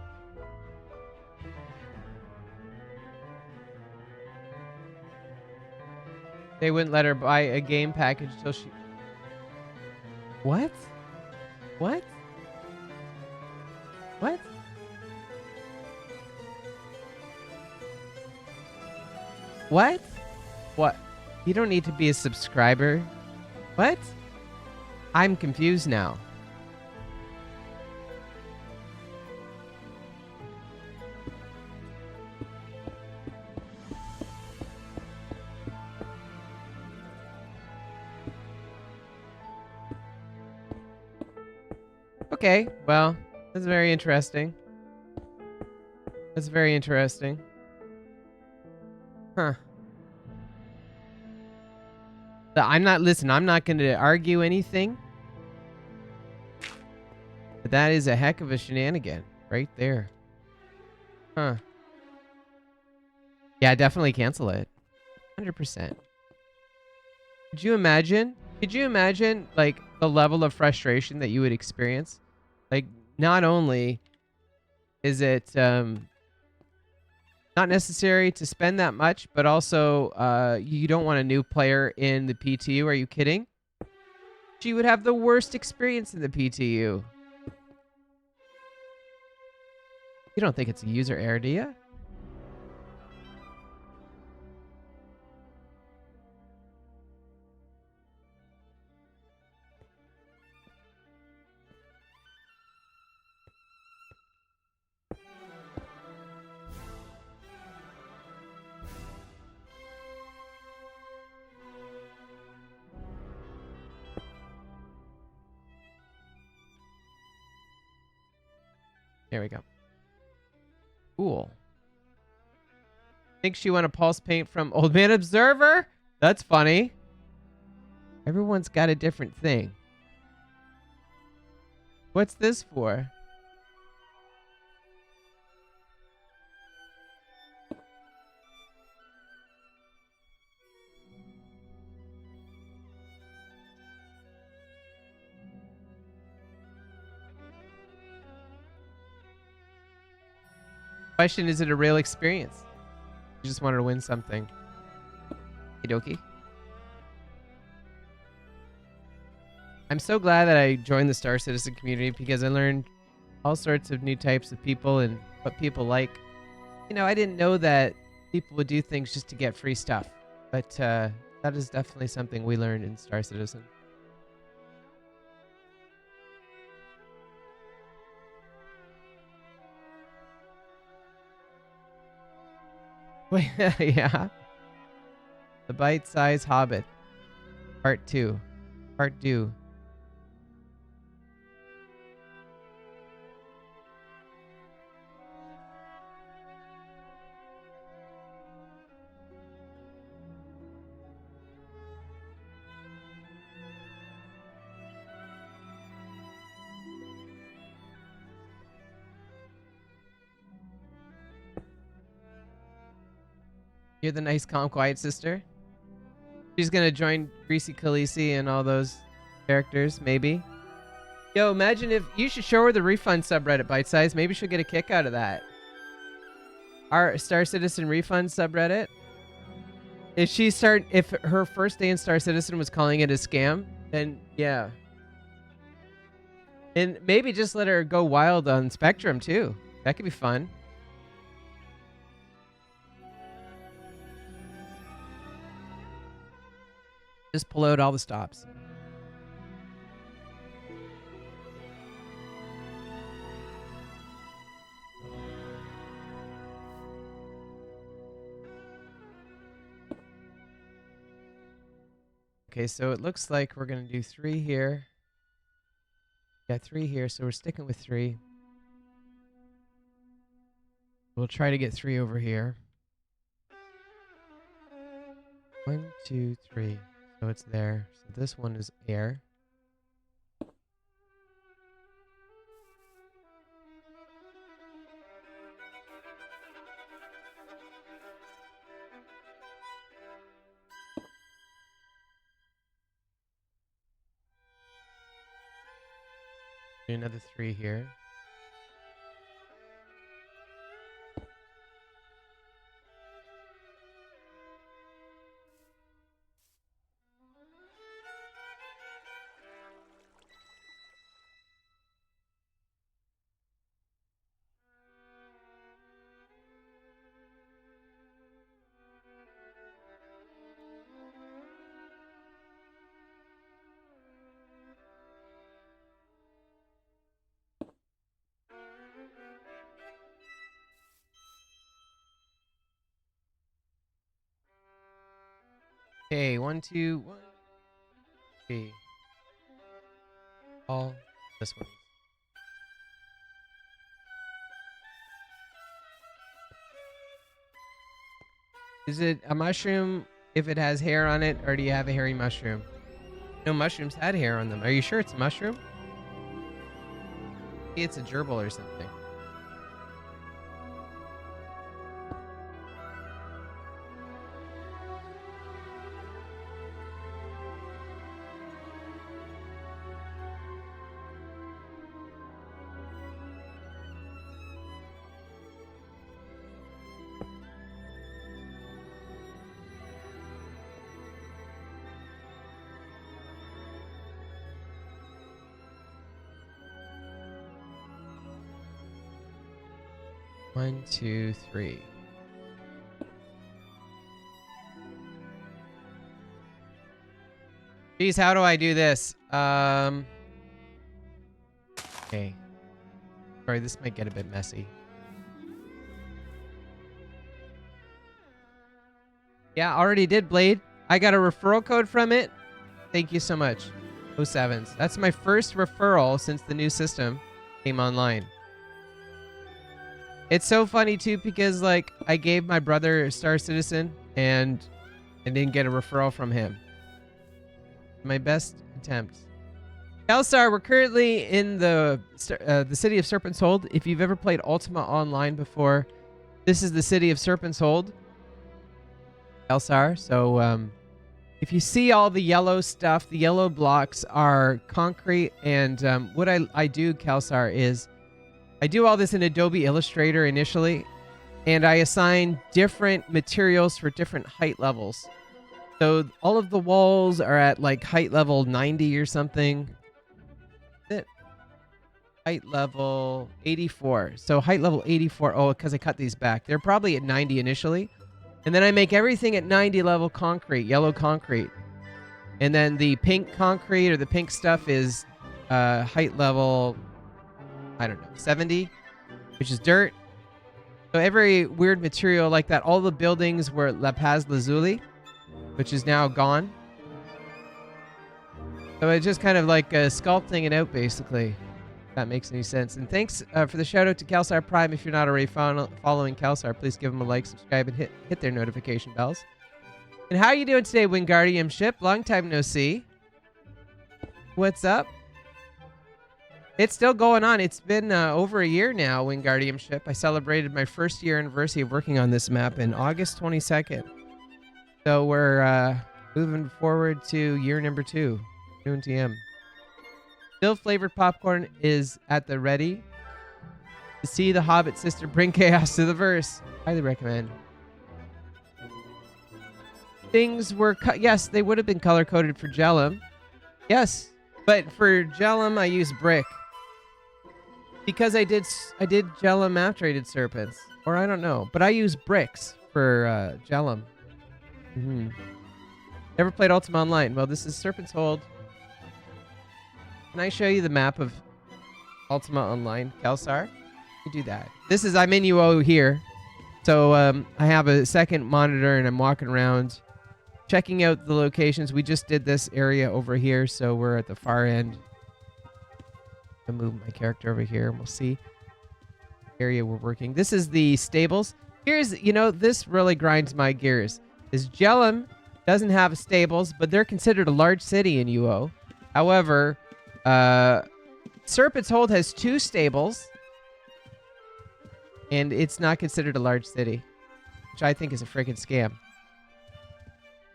They wouldn't let her buy a game package until she... What? What? What? What? What? You don't need to be a subscriber. What? I'm confused now. Okay, well, that's very interesting. That's very interesting. Huh. I'm not going to argue anything. But that is a heck of a shenanigan right there. Huh. Yeah, definitely cancel it. 100%. Could you imagine? Could you imagine, like, the level of frustration that you would experience? Like, not only is it not necessary to spend that much, but also you don't want a new player in the PTU. Are you kidding? She would have the worst experience in the PTU. You don't think it's a user error, do you? There we go. Cool. Think she won a pulse paint from Old Man Observer? That's funny. Everyone's got a different thing. What's this for? Question, is it a real experience? You just wanted to win something. Okie dokie. I'm so glad that I joined the Star Citizen community because I learned all sorts of new types of people and what people like. You know, I didn't know that people would do things just to get free stuff. But that is definitely something we learned in Star Citizen. Wait, yeah. The Bite-Sized Hobbit. Part 2. Part 2. You're the nice, calm, quiet sister? She's gonna join Greasy Khaleesi and all those characters, maybe. Yo, imagine if... You should show her the refund subreddit, Bite Size. Maybe she'll get a kick out of that. Our Star Citizen refund subreddit. If her first day in Star Citizen was calling it a scam, then yeah. And maybe just let her go wild on Spectrum, too. That could be fun. Just pull out all the stops. Okay, so it looks like we're going to do 3 here. Yeah, 3 here, so we're sticking with 3. We'll try to get 3 over here. 1, 2, 3. So it's there. So this one is air. Do another 3 here. Okay, 1, 2, 1, 3. All this one. Is it a mushroom if it has hair on it, or do you have a hairy mushroom? No, mushrooms had hair on them. Are you sure it's a mushroom? Maybe it's a gerbil or something. One, two, three. Geez, how do I do this? Okay. Sorry, this might get a bit messy. Yeah, already did, Blade. I got a referral code from it. Thank you so much. 07s. That's my first referral since the new system came online. It's so funny too because like I gave my brother Star Citizen and I didn't get a referral from him. My best attempt. Kelsar, we're currently in the city of Serpent's Hold. If you've ever played Ultima Online before, this is the city of Serpent's Hold. Kelsar. So if you see all the yellow stuff, the yellow blocks are concrete. And what I do, Kelsar, is I do all this in Adobe Illustrator initially, and I assign different materials for different height levels. So all of the walls are at like height level 90 or something. Height level 84. So height level 84. Oh, because I cut these back. They're probably at 90 initially. And then I make everything at 90 level concrete, yellow concrete. And then the pink concrete or the pink stuff is height level, I don't know, 70, which is dirt. So every weird material like that, all the buildings were La Paz Lazuli, which is now gone. So it's just kind of like sculpting it out, basically. If that makes any sense. And thanks for the shout out to Kelsar Prime. If you're not already following Kelsar, please give them a like, subscribe, and hit their notification bells. And how are you doing today, Wingardium Ship? Long time no see. What's up? It's still going on. It's been over a year now, Wingardium Ship. I celebrated my first year anniversary of working on this map in August 22nd. So we're moving forward to year number 2, June TM. Still flavored popcorn is at the ready. To see the Hobbit sister bring chaos to the verse. Highly recommend. Things were yes, they would have been color coded for Jellum. Yes, but for Jellum I use brick. Because I did Jellum after I did Serpents. Or I don't know. But I use bricks for Jellum. Never played Ultima Online. Well, this is Serpent's Hold. Can I show you the map of Ultima Online, Kelsar? You do that. This is, I'm in UO here. So I have a second monitor and I'm walking around checking out the locations. We just did this area over here. So we're at the far end. I'll move my character over here and we'll see the area we're working. This is the stables. Here's, you know, this really grinds my gears. Is Jellum Doesn't have stables, but they're considered a large city in UO. However, Serpent's Hold has 2 stables, and it's not considered a large city, which I think is a freaking scam.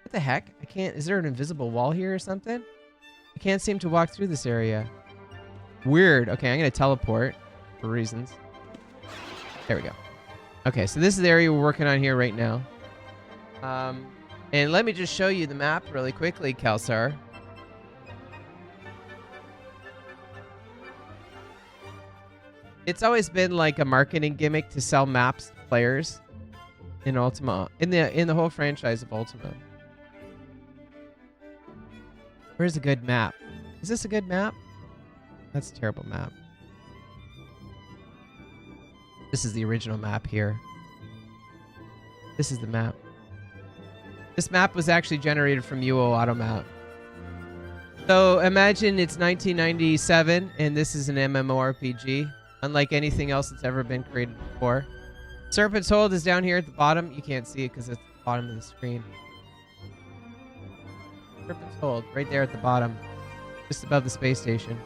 What the heck? I can't... Is there an invisible wall here or something? I can't seem to walk through this area. Weird. Okay, I'm going to teleport for reasons. There we go. Okay, so this is the area we're working on here right now. And let me just show you the map really quickly, Kelsar. It's always been like a marketing gimmick to sell maps to players in Ultima, in the whole franchise of Ultima. Where's a good map? Is this a good map? That's a terrible map. This is the original map here. This is the map. This map was actually generated from UO Automap. So imagine it's 1997 and this is an MMORPG, unlike anything else that's ever been created before. Serpent's Hold is down here at the bottom. You can't see it because it's at the bottom of the screen. Serpent's Hold, right there at the bottom, just above the space station.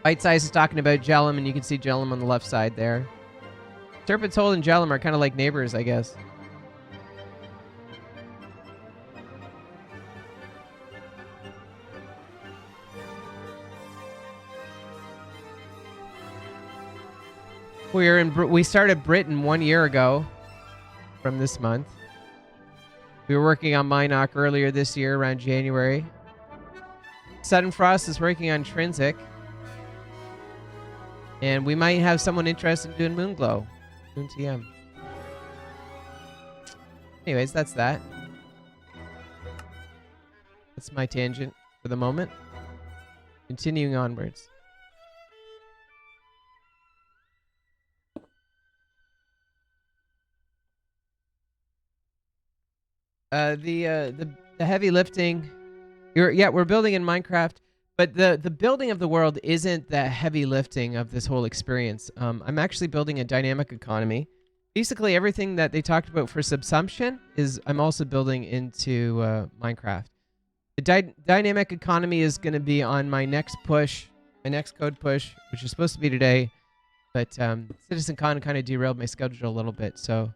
Bite Size is talking about Jellum, and you can see Jellum on the left side there. Serpent's Hold and Jellum are kind of like neighbors, I guess. We started Britain 1 year ago from this month. We were working on Minoc earlier this year, around January. Sudden Frost is working on Trinsic. And we might have someone interested in doing Moonglow. Moon TM. Anyways, that's that. That's my tangent for the moment. Continuing onwards. The heavy lifting. We're building in Minecraft. But the building of the world isn't the heavy lifting of this whole experience. I'm actually building a dynamic economy. Basically, everything that they talked about for subsumption is I'm also building into Minecraft. The dynamic economy is going to be on my next push, my next code push, which is supposed to be today. But CitizenCon kind of derailed my schedule a little bit. So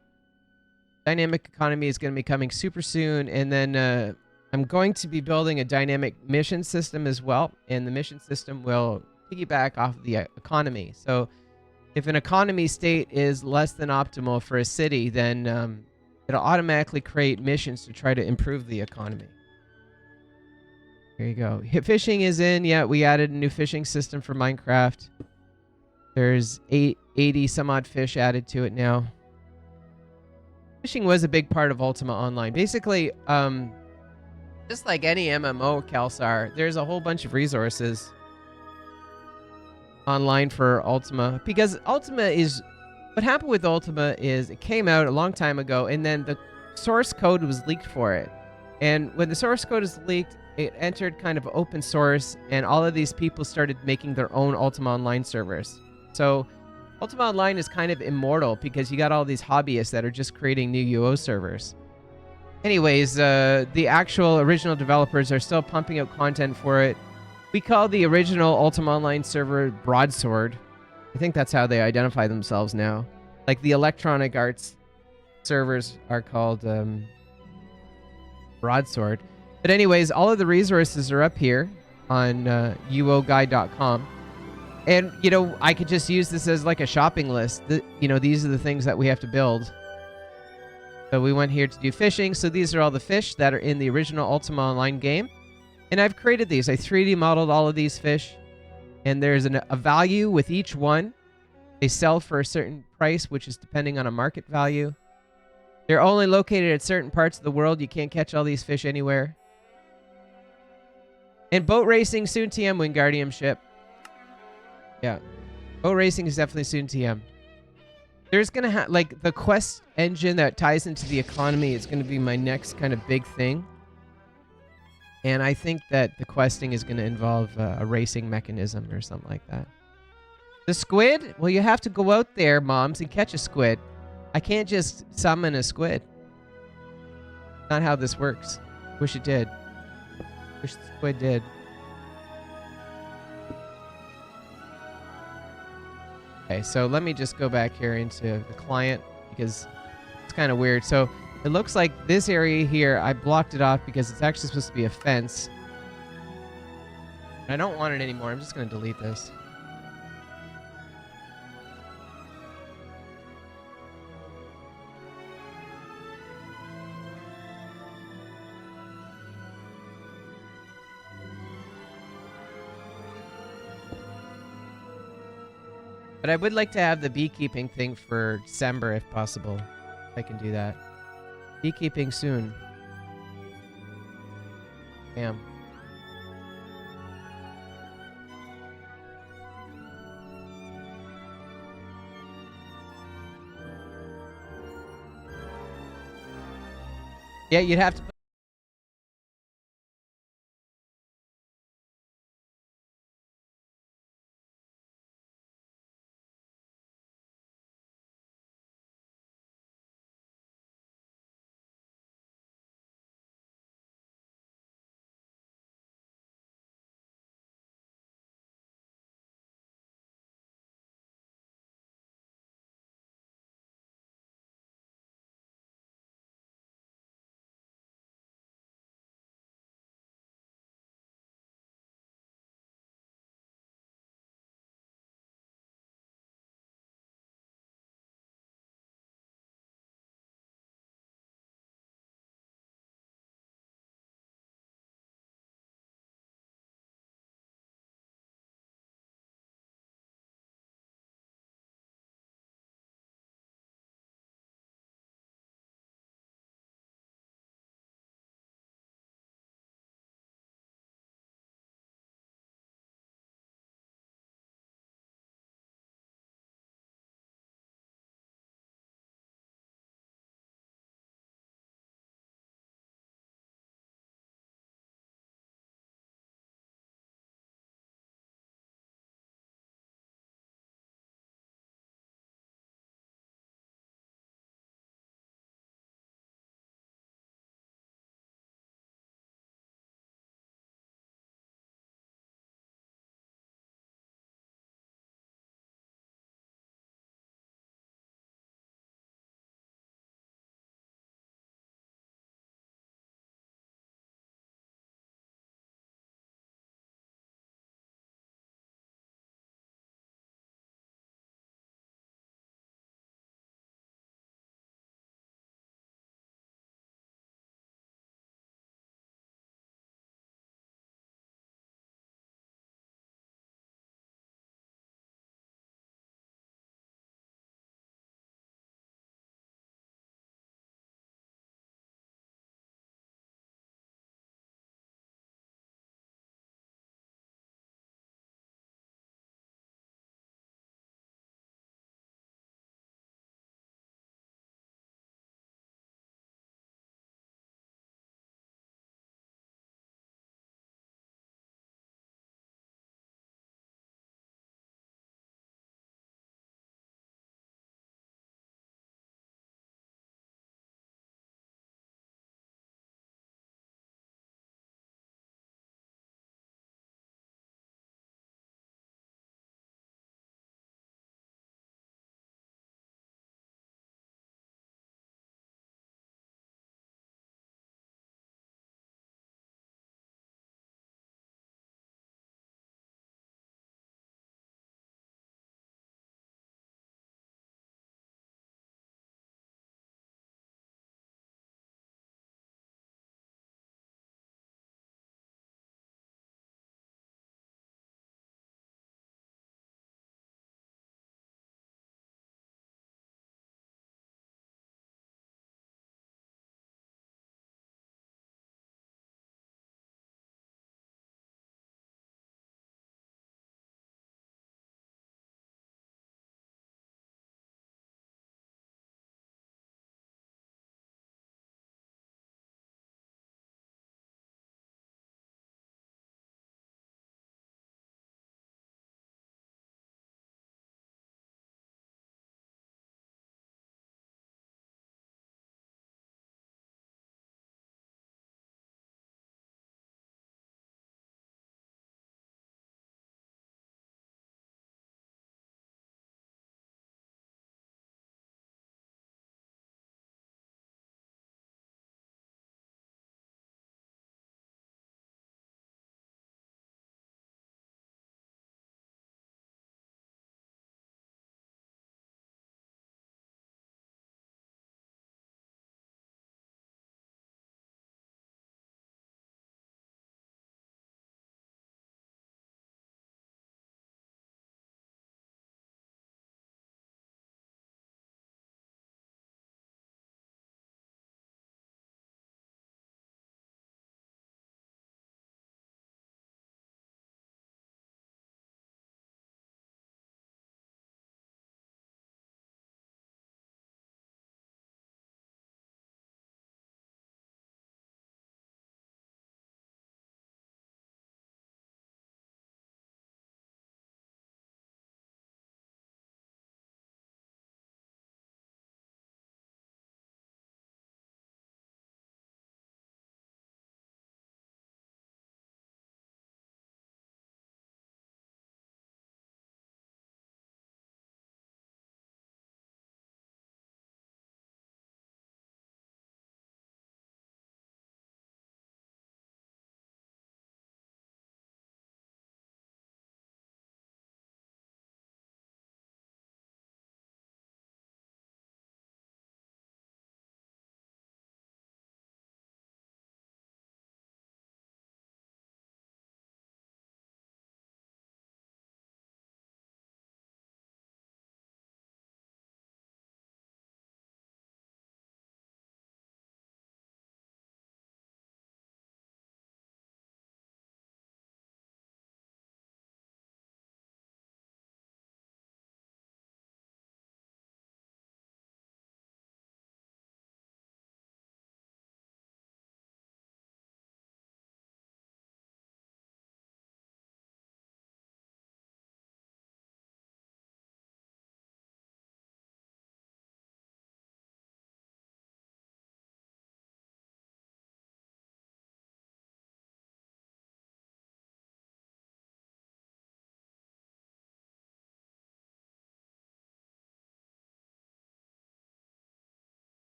dynamic economy is going to be coming super soon. And then... I'm going to be building a dynamic mission system as well, and the mission system will piggyback off of the economy. So if an economy state is less than optimal for a city, then it'll automatically create missions to try to improve the economy. There you go. Fishing is in. Yeah, we added a new fishing system for Minecraft. There's 80 some odd fish added to it now. Fishing was a big part of Ultima Online. Basically, just like any MMO, Kelsar, there's a whole bunch of resources online for Ultima. Because Ultima is... What happened with Ultima is it came out a long time ago, and then the source code was leaked for it. And when the source code is leaked, it entered kind of open source, and all of these people started making their own Ultima Online servers. So Ultima Online is kind of immortal because you got all these hobbyists that are just creating new UO servers. Anyways, the actual original developers are still pumping out content for it. We call the original Ultima Online server Broadsword. I think that's how they identify themselves now. Like the Electronic Arts servers are called Broadsword. But anyways, all of the resources are up here on uoguide.com. And, you know, I could just use this as like a shopping list. These are the things that we have to build. So we went here to do fishing. So these are all the fish that are in the original Ultima Online game. And I've created these. I 3D modeled all of these fish. And there's a value with each one. They sell for a certain price, which is depending on a market value. They're only located at certain parts of the world. You can't catch all these fish anywhere. And boat racing, soon TM Wingardium ship. Yeah. Boat racing is definitely soon TM. There's going to have, like, the quest engine that ties into the economy is going to be my next kind of big thing. And I think that the questing is going to involve a racing mechanism or something like that. The squid? Well, you have to go out there, moms, and catch a squid. I can't just summon a squid. Not how this works. Wish it did. Wish the squid did. Okay, so let me just go back here into the client because it's kind of weird. So it looks like this area here, I blocked it off because it's actually supposed to be a fence. I don't want it anymore. I'm just going to delete this. But I would like to have the beekeeping thing for December if possible. If I can do that. Beekeeping soon. Bam. Yeah, you'd have to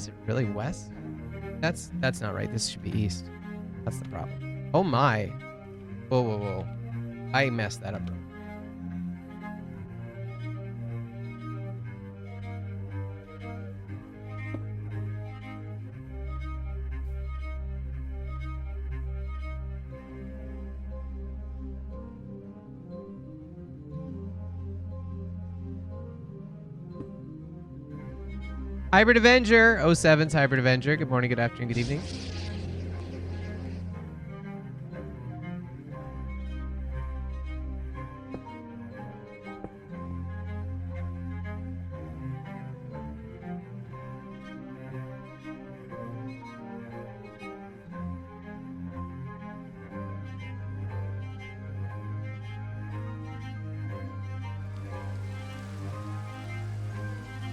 Is it really west? That's not right. This should be east. That's the problem. Oh my. Whoa. I messed that up. Hybrid Avenger, 07's Hybrid Avenger. Good morning, good afternoon, good evening.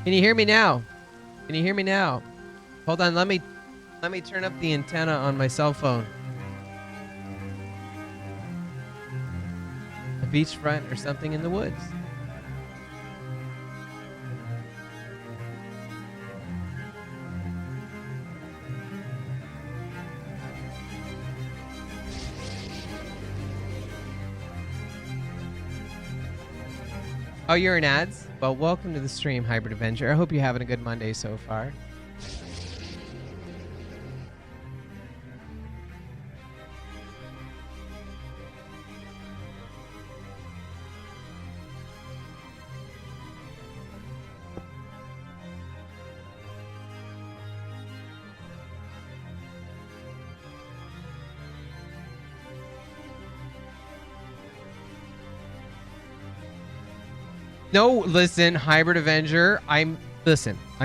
Can you hear me now? Can you hear me now? Hold on, let me turn up the antenna on my cell phone. A beachfront or something in the woods. Oh, you're in ads? Well, welcome to the stream, Hybrid Avenger. I hope you're having a good Monday so far. No, listen, Hybrid Avenger, I'm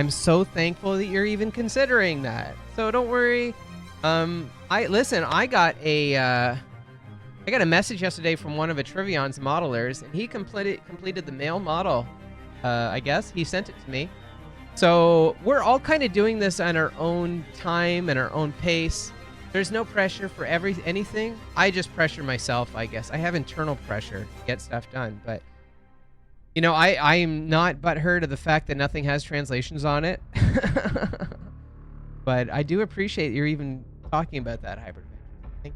so thankful that you're even considering that. So don't worry. I got a message yesterday from one of Atrivion's modelers, and he completed the male model. I guess he sent it to me. So we're all kind of doing this on our own time and our own pace. There's no pressure for anything. I just pressure myself, I guess. I have internal pressure to get stuff done, but you know, I'm not butthurt of the fact that nothing has translations on it. But I do appreciate you're even talking about that, Hybrid. Thank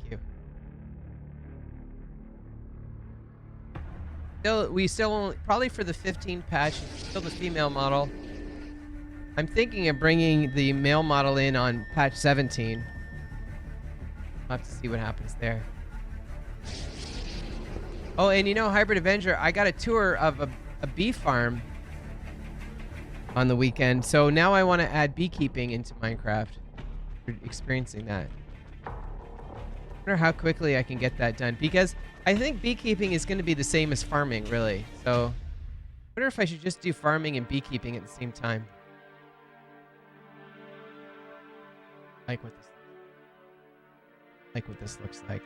you. We still only, probably for the 15 patch, still the female model. I'm thinking of bringing the male model in on patch 17. I'll have to see what happens there. Oh, and you know, Hybrid Avenger, I got a tour of a bee farm on the weekend, so now I want to add beekeeping into Minecraft. We're experiencing that. I wonder how quickly I can get that done, because I think beekeeping is going to be the same as farming, really. So I wonder if I should just do farming and beekeeping at the same time. Like what this looks like.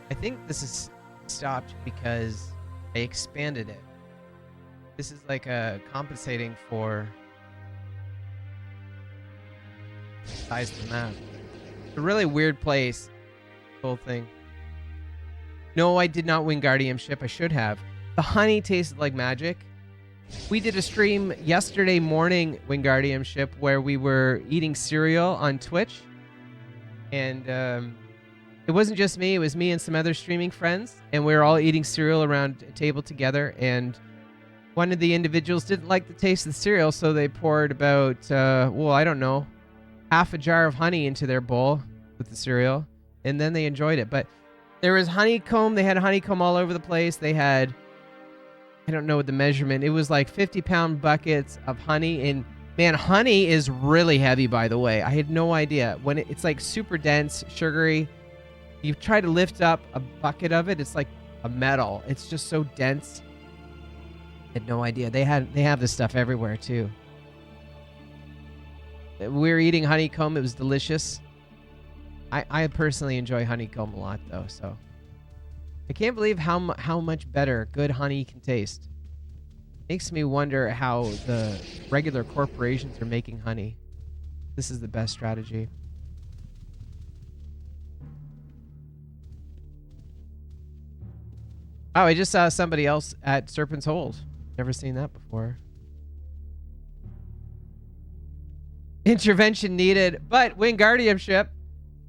I think this is stopped because I expanded it. This is like compensating for the size of the map. It's a really weird place, the whole thing. No, I did not win Guardianship. I should have. The honey tasted like magic. We did a stream yesterday morning, Wingardiumship, where we were eating cereal on Twitch. And it wasn't just me. It was me and some other streaming friends. And we were all eating cereal around a table together. And one of the individuals didn't like the taste of the cereal, so they poured about, I don't know, half a jar of honey into their bowl with the cereal. And then they enjoyed it. But there was honeycomb. They had honeycomb all over the place. They had, I don't know what the measurement. It was like 50-pound buckets of honey. And man, honey is really heavy, by the way. I had no idea. When it's like super dense, sugary, you try to lift up a bucket of it, it's like a metal. It's just so dense. I had no idea. They have this stuff everywhere too. We were eating honeycomb. It was delicious. I personally enjoy honeycomb a lot, though. So I can't believe how much better good honey can taste. Makes me wonder how the regular corporations are making honey. This is the best strategy. Oh, I just saw somebody else at Serpent's Hold. Never seen that before. intervention needed. But Wingardiumship,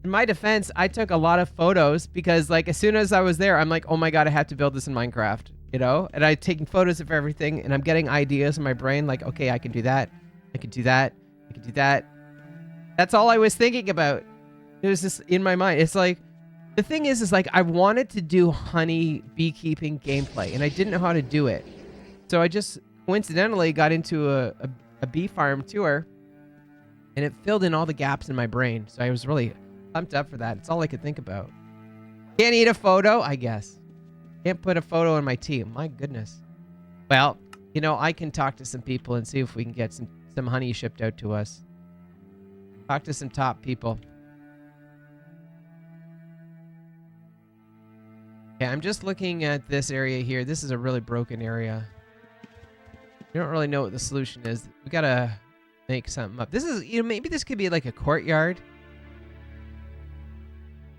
in my defense, I took a lot of photos because like as soon as I was there, I'm like, oh my God, I have to build this in Minecraft, you know? And I'm taking photos of everything and I'm getting ideas in my brain like, okay, I can do that. I can do that. I can do that. That's all I was thinking about. It was just in my mind. It's like, the thing is like I wanted to do honey beekeeping gameplay and I didn't know how to do it. So I just coincidentally got into a bee farm tour and it filled in all the gaps in my brain. So I was really pumped up for that. It's all I could think about. Can't eat a photo, I guess. Can't put a photo in my tea. My goodness. Well, you know, I can talk to some people and see if we can get some honey shipped out to us. Talk to some top people. Okay, I'm just looking at this area here. This is a really broken area. We don't really know what the solution is. We gotta make something up. This is, you know, maybe this could be like a courtyard.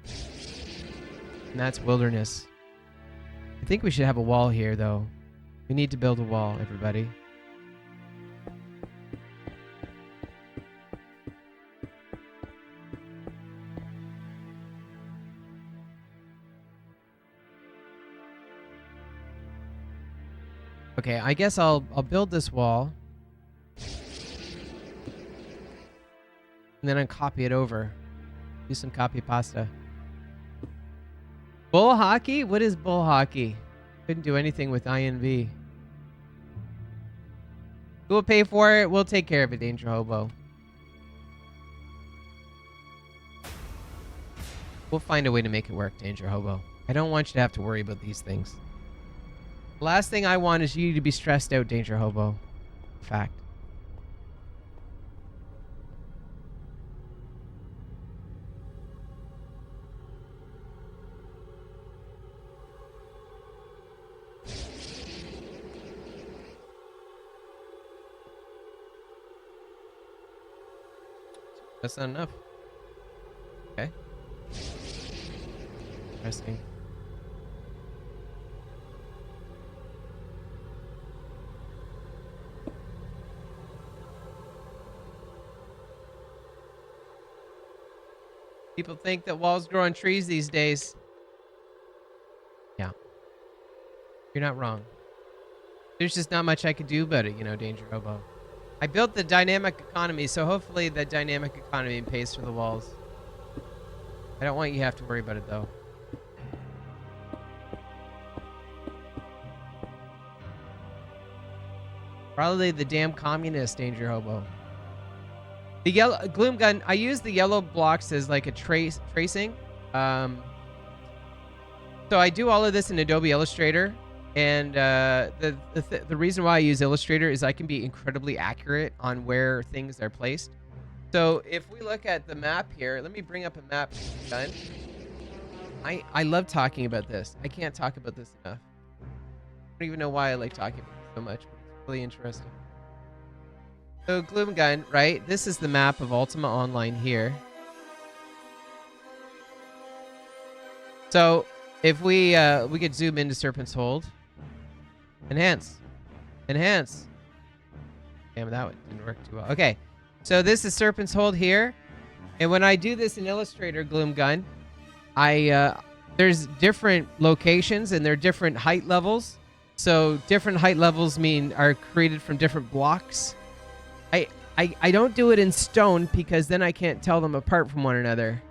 And that's wilderness. I think we should have a wall here, though. We need to build a wall, everybody. Okay, I guess I'll build this wall. And then I'll copy it over. Do some copy pasta. Bull hockey? What is bull hockey? Couldn't do anything with INV. Who will pay for it? We'll take care of it, Danger Hobo. We'll find a way to make it work, Danger Hobo. I don't want you to have to worry about these things. The last thing I want is you to be stressed out, Danger Hobo. Fact. That's not enough. Okay. Interesting. People think that walls grow on trees these days. Yeah. You're not wrong. There's just not much I could do about it, you know, Danger Hobo. I built the dynamic economy, so hopefully the dynamic economy pays for the walls. I don't want you to have to worry about it, though. Probably the damn communist, Danger Hobo. The yellow gloom gun, I use the yellow blocks as like a tracing. So I do all of this in Adobe Illustrator. And the reason why I use Illustrator is I can be incredibly accurate on where things are placed. So if we look at the map here, let me bring up a map. Done. I love talking about this. I can't talk about this enough. I don't even know why I like talking about it so much, but it's really interesting. So Gloom Gun, right? This is the map of Ultima Online here. So if we could zoom into Serpent's Hold. Enhance. Enhance. Damn, that one didn't work too well. Okay. So this is Serpent's Hold here. And when I do this in Illustrator, Gloom Gun, there's different locations and there are different height levels. So different height levels are created from different blocks. I don't do it in stone because then I can't tell them apart from one another.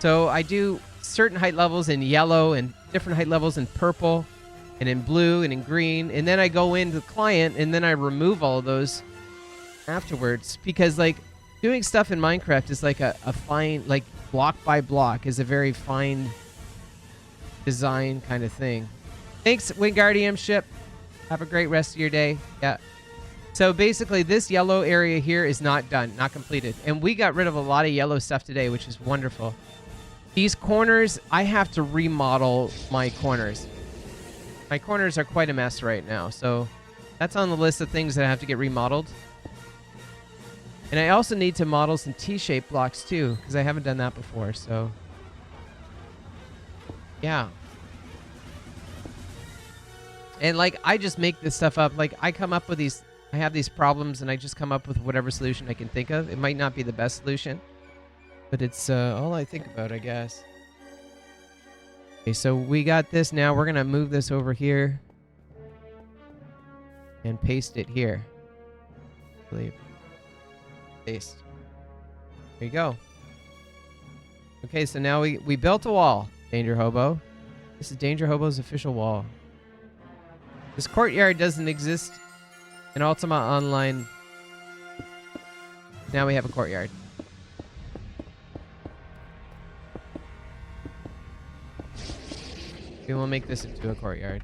So I do certain height levels in yellow and different height levels in purple and in blue and in green. And then I go into the client and then I remove all of those afterwards because like doing stuff in Minecraft is like a fine, like block by block is a very fine design kind of thing. Thanks, Wingardium Ship. Have a great rest of your day. Yeah. So basically this yellow area here is not done, not completed. And we got rid of a lot of yellow stuff today, which is wonderful. These corners, I have to remodel my corners. My corners are quite a mess right now. So that's on the list of things that I have to get remodeled. And I also need to model some T-shaped blocks too, because I haven't done that before. So yeah. And like, I just make this stuff up. Like I come up with these I have these problems and I just come up with whatever solution I can think of. It might not be the best solution, but it's all I think about, I guess. Okay, so we got this now. We're going to move this over here and paste it here. I believe. Paste. There you go. Okay, so now we built a wall, Danger Hobo. This is Danger Hobo's official wall. This courtyard doesn't exist in Ultima Online. Now we have a courtyard. We will make this into a courtyard.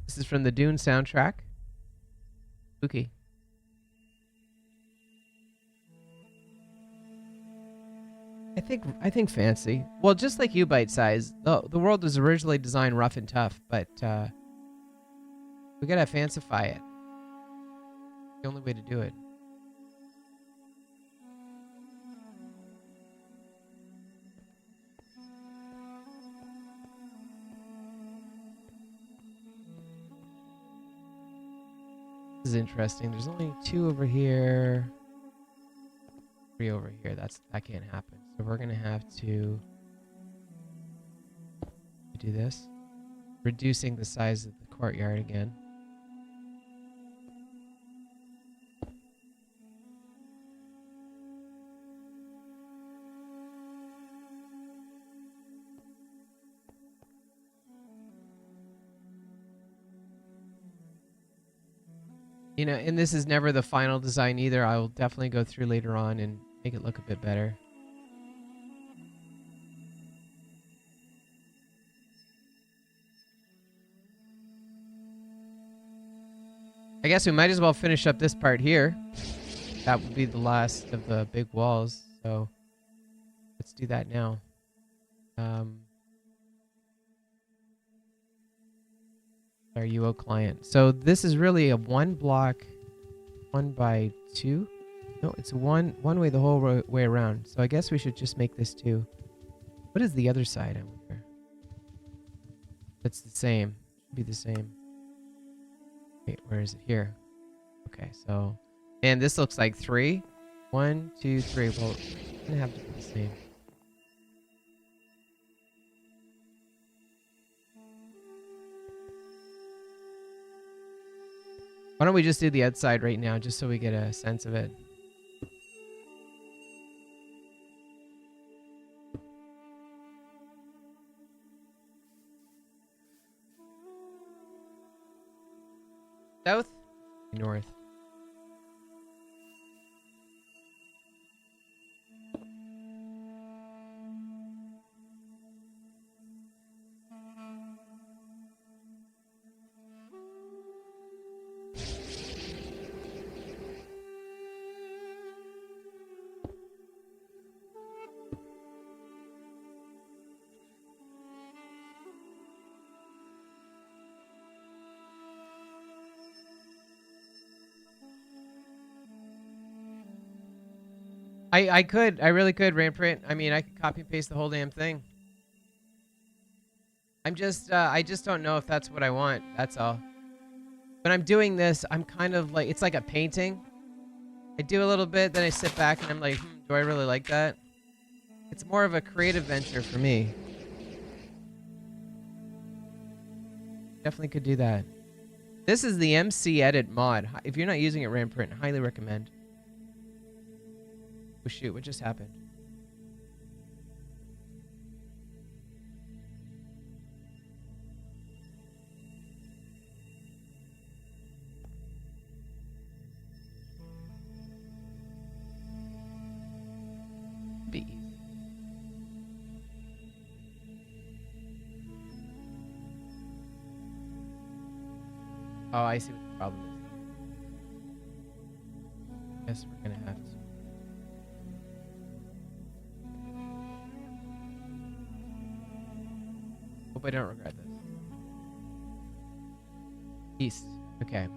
This is from the Dune soundtrack. Spooky. I think fancy. Well, just like you, Bite Size, the world was originally designed rough and tough, but we gotta fancify it. The only way to do it. This is interesting. There's only 2 over here. 3 over here. That can't happen. So we're gonna have to do this. Reducing the size of the courtyard again. You know, and this is never the final design either. I will definitely go through later on and make it look a bit better. I guess we might as well finish up this part here. That would be the last of the big walls. So let's do that now. Our UO client. So this is really a 1 block, 1 by 2. No, it's one way the whole way around. So I guess we should just make this 2. What is the other side? I wonder. It's the same. Should be the same. Wait, where is it? Here. Okay, so, and this looks like 3. 1, 2, 3. Well, it's gonna have to be the same. Why don't we just do the outside right now, just so we get a sense of it? South? North. I really could Rainprint. I mean, I could copy and paste the whole damn thing. I just don't know if that's what I want. That's all. When I'm doing this, I'm kind of like, it's like a painting. I do a little bit, then I sit back and I'm like, do I really like that? It's more of a creative venture for me. Definitely could do that. This is the MC Edit mod. If you're not using it, Rainprint, highly recommend. Oh shoot, what just happened? Be easy. Oh, I see what the problem is. Guess we're gonna have to. Hope I don't regret this. East. Okay.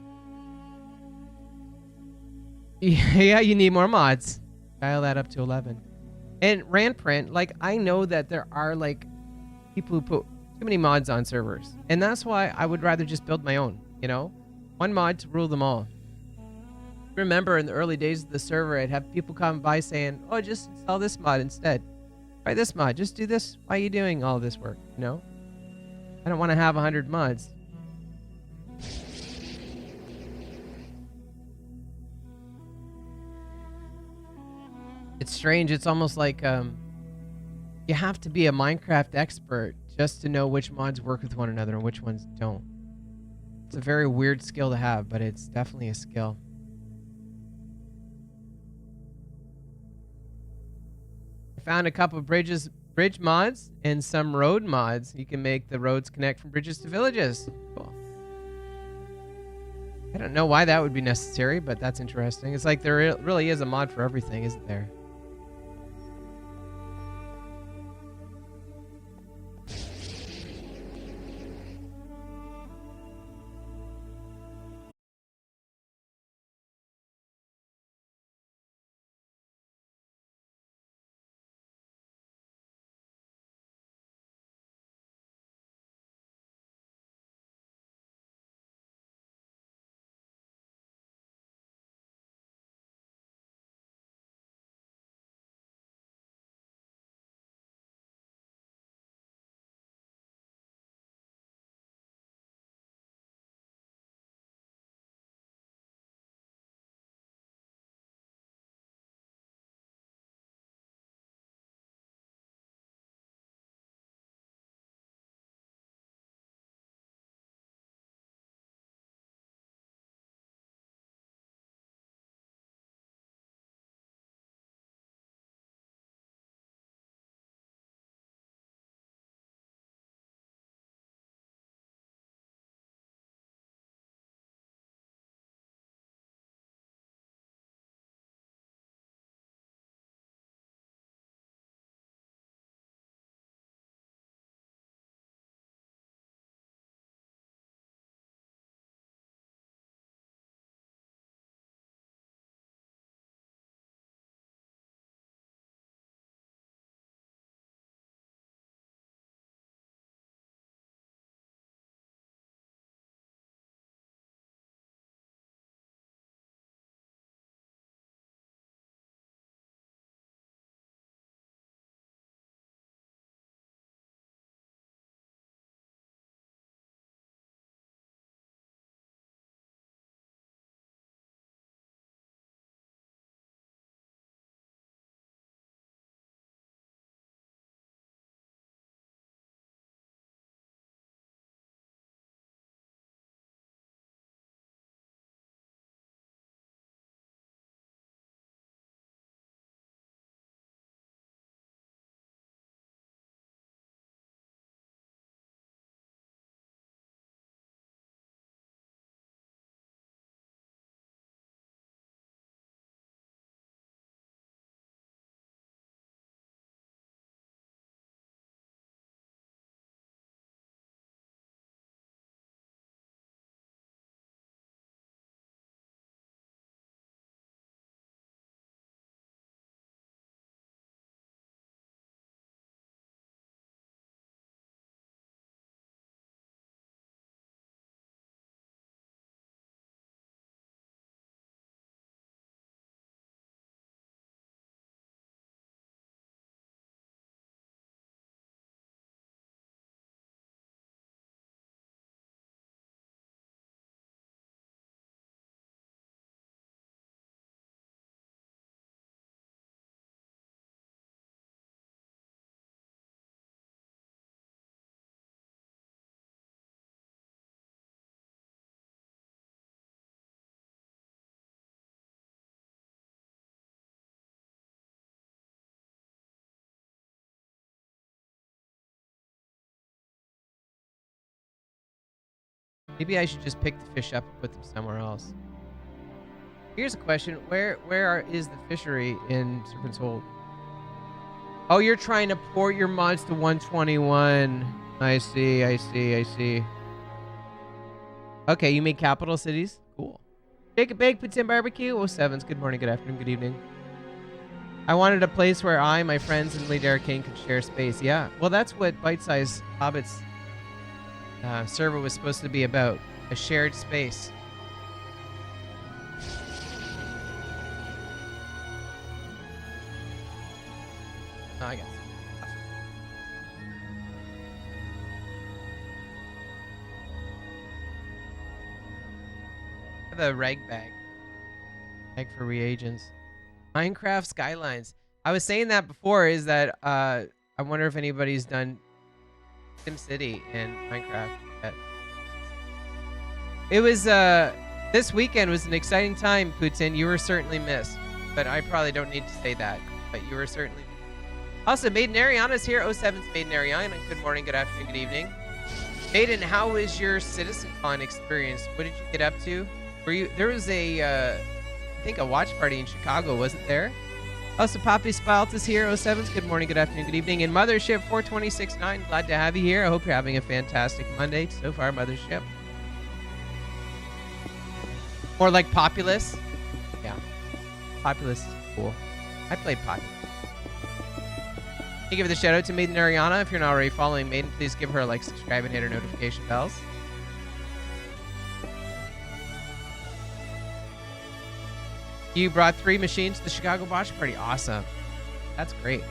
Yeah, you need more mods. Dial that up to 11. And Randprint, like, I know that there are, like, people who put too many mods on servers. And that's why I would rather just build my own, you know? One mod to rule them all. Remember in the early days of the server, I'd have people come by saying, oh, just install this mod instead. Try this mod. Just do this. Why are you doing all this work, you know? I don't want to have 100 mods. It's strange. It's almost like you have to be a Minecraft expert just to know which mods work with one another and which ones don't. It's a very weird skill to have, but it's definitely a skill. I found a couple of bridge mods and some road mods. You can make the roads connect from bridges to villages. Cool. I don't know why that would be necessary, but that's interesting. It's like there really is a mod for everything, isn't there? Maybe I should just pick the fish up and put them somewhere else. Here's a question. Where is the fishery in Serpent's Hold? Oh, you're trying to port your mods to 121. I see. Okay, you make capital cities? Cool. Jacob Bake, Puts in Barbecue, 07s. Good morning, good afternoon, good evening. I wanted a place where I, my friends, and Lady Arcane could share space. Yeah, well, that's what Bite Size Hobbits server was supposed to be about. A shared space. Oh, I guess. I have a rag bag. Bag for reagents. Minecraft Skylines. I was saying that before, is that I wonder if anybody's done SimCity and Minecraft yet. It was this weekend was an exciting time, Putin. You were certainly missed, but I probably don't need to say that. But you were certainly. Also, Maiden Ariana's here. 07's Maiden Ariana. Good morning, good afternoon, good evening. Maiden, how was your CitizenCon experience? What did you get up to? Were you there was a I think a watch party in Chicago, wasn't there? Also, Poppy Spalt is here. 07's good morning, good afternoon, good evening. And Mothership 4269, glad to have you here. I hope you're having a fantastic Monday so far, Mothership. More like Populous. Yeah. Populous is cool. I played Populous. Can you give the shout out to Maiden Ariana? If you're not already following Maiden, please give her a like, subscribe, and hit her notification bells. You brought 3 machines to the Chicago Watch Party. Awesome. That's great.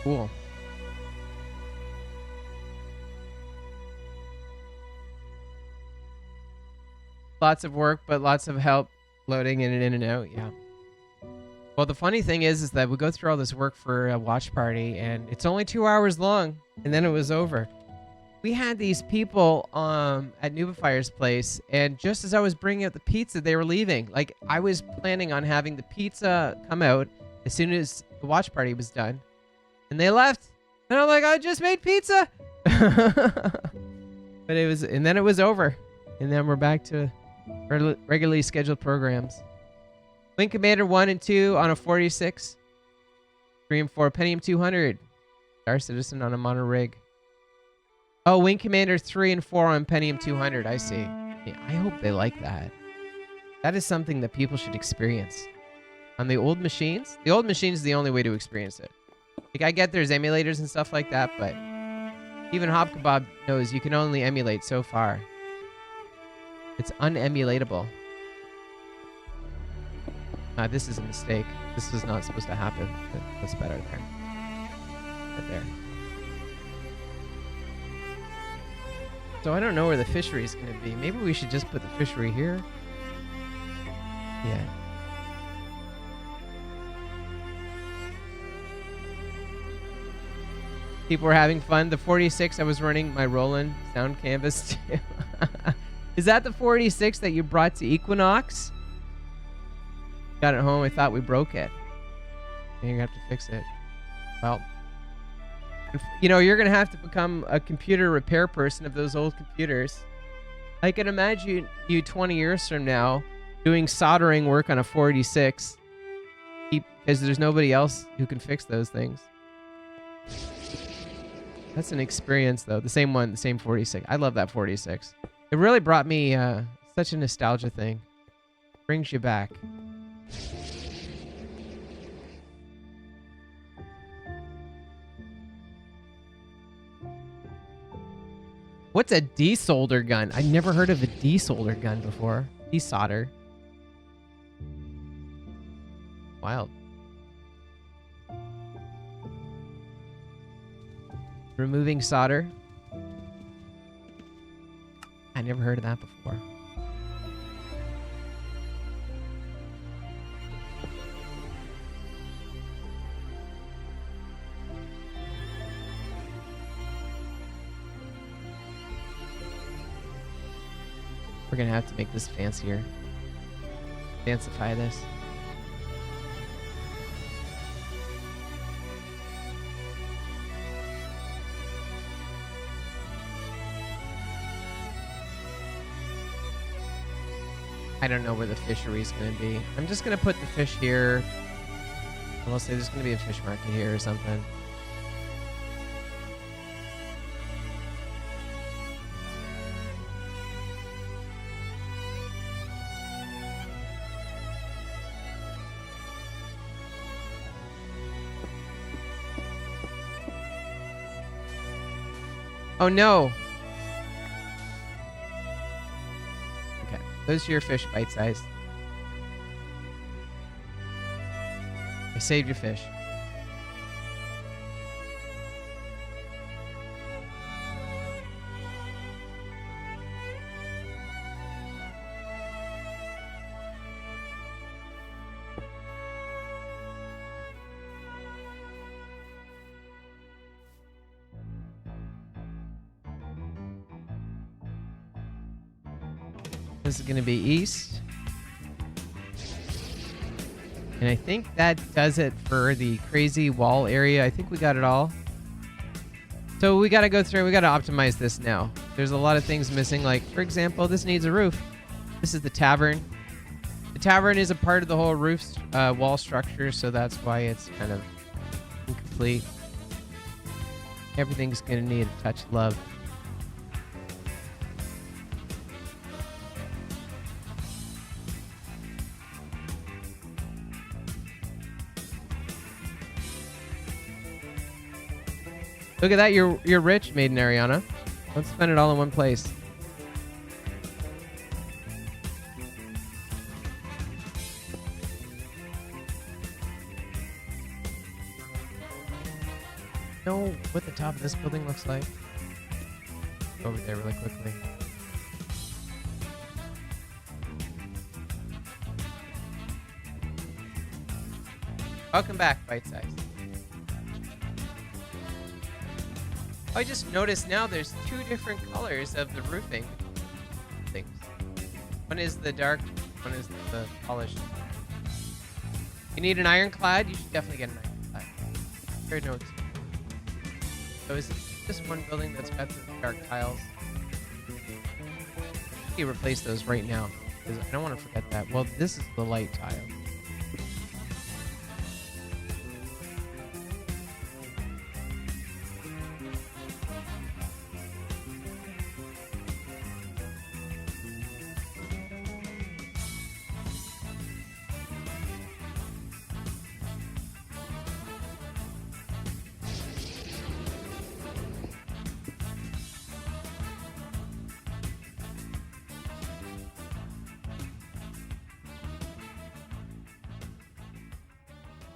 Cool. Lots of work, but lots of help loading in and out. Yeah. Well, the funny thing is that we go through all this work for a watch party, and it's only 2 hours long, and then it was over. We had these people at Nubifier's place, and just as I was bringing out the pizza, they were leaving. Like, I was planning on having the pizza come out as soon as the watch party was done, and they left. And I'm like, I just made pizza. But it was, and then it was over, and then we're back to regularly scheduled programs. Wing Commander 1 and 2 on a 46. 3 and 4 Pentium 200. Star Citizen on a mono rig. Oh, Wing Commander 3 and 4 on Pentium 200. I see. Yeah, I hope they like that. That is something that people should experience. On the old machines? The old machine is the only way to experience it. Like, I get there's emulators and stuff like that, but even Hob Kebab knows you can only emulate so far. It's unemulatable. This is a mistake. This was not supposed to happen. But that's better there. Right there. So I don't know where the fishery is going to be. Maybe we should just put the fishery here. Yeah. People were having fun. The 46, I was running my Roland sound canvas too. Is that the 46 that you brought to Equinox? Got it home. I thought we broke it. You're gonna have to fix it. Well, you know, you're gonna have to become a computer repair person of those old computers. I can imagine you 20 years from now doing soldering work on a 46 because there's nobody else who can fix those things. That's an experience, though. The same one, the same 46. I love that 46. It really brought me such a nostalgia thing. Brings you back. What's a desolder gun? I never heard of a desolder gun before. Desolder. Wild. Removing solder. I never heard of that before. We're gonna have to make this fancier. Fancify this. I don't know where the fishery is going to be. I'm just going to put the fish here. I'll say there's going to be a fish market here or something. Oh no. Okay. Those are your fish, bite size. I saved your fish. This is going to be east. And I think that does it for the crazy wall area. I think we got it all. So we got to go through, we got to optimize this now. There's a lot of things missing. Like, for example, this needs a roof. This is the tavern. The tavern is a part of the whole roof wall structure, so that's why it's kind of incomplete. Everything's going to need a touch of love. Look at that, you're rich, Maiden Ariana. Don't spend it all in one place. Know what the top of this building looks like? Go over there really quickly. Welcome back, Bite Size. I just noticed now there's two different colors of the roofing things. One is the dark, one is the polished. You need an ironclad? You should definitely get an ironclad. There's no excuse. So is it just one building that's got the dark tiles? You replace those right now, because I don't want to forget that. Well, this is the light tile.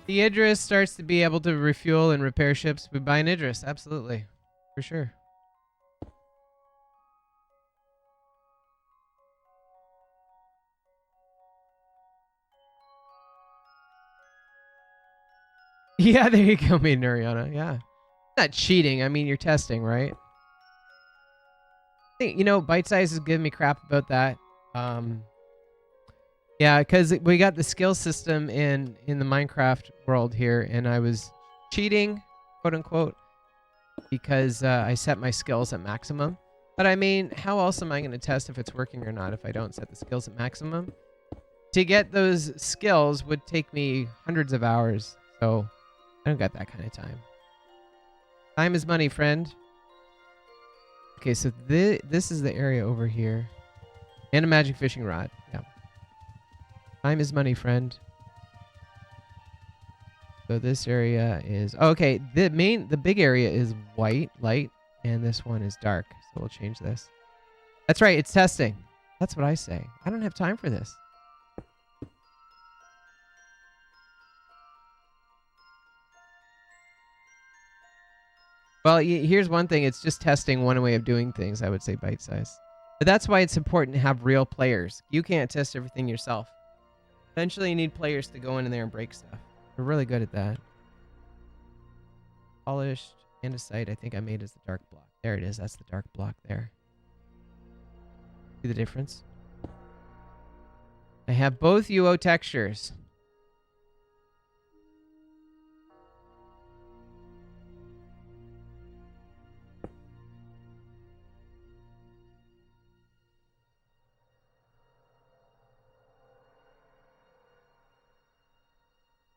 The Idris starts to be able to refuel and repair ships. We buy an Idris, absolutely. For sure. Yeah, there you go, Maiden Ariana. Yeah. Not cheating. I mean, you're testing, right? I think, you know, Bite Size is giving me crap about that. Yeah, because we got the skill system in the Minecraft world here, and I was cheating, quote unquote, because I set my skills at maximum. But I mean, how else am I going to test if it's working or not if I don't set the skills at maximum? To get those skills would take me hundreds of hours, so I don't got that kind of time. Time is money, friend. Okay, so this is the area over here. And a magic fishing rod. Yeah. Time is money, friend. So this area is... Oh, okay, the big area is white, light, and this one is dark. So we'll change this. That's right, it's testing. That's what I say. I don't have time for this. Well, here's one thing. It's just testing one way of doing things, I would say, Bite Size. But that's why it's important to have real players. You can't test everything yourself. Eventually, you need players to go in there and break stuff. We're really good at that. Polished andesite, I think I made as the dark block. There it is. That's the dark block there. See the difference? I have both UO textures.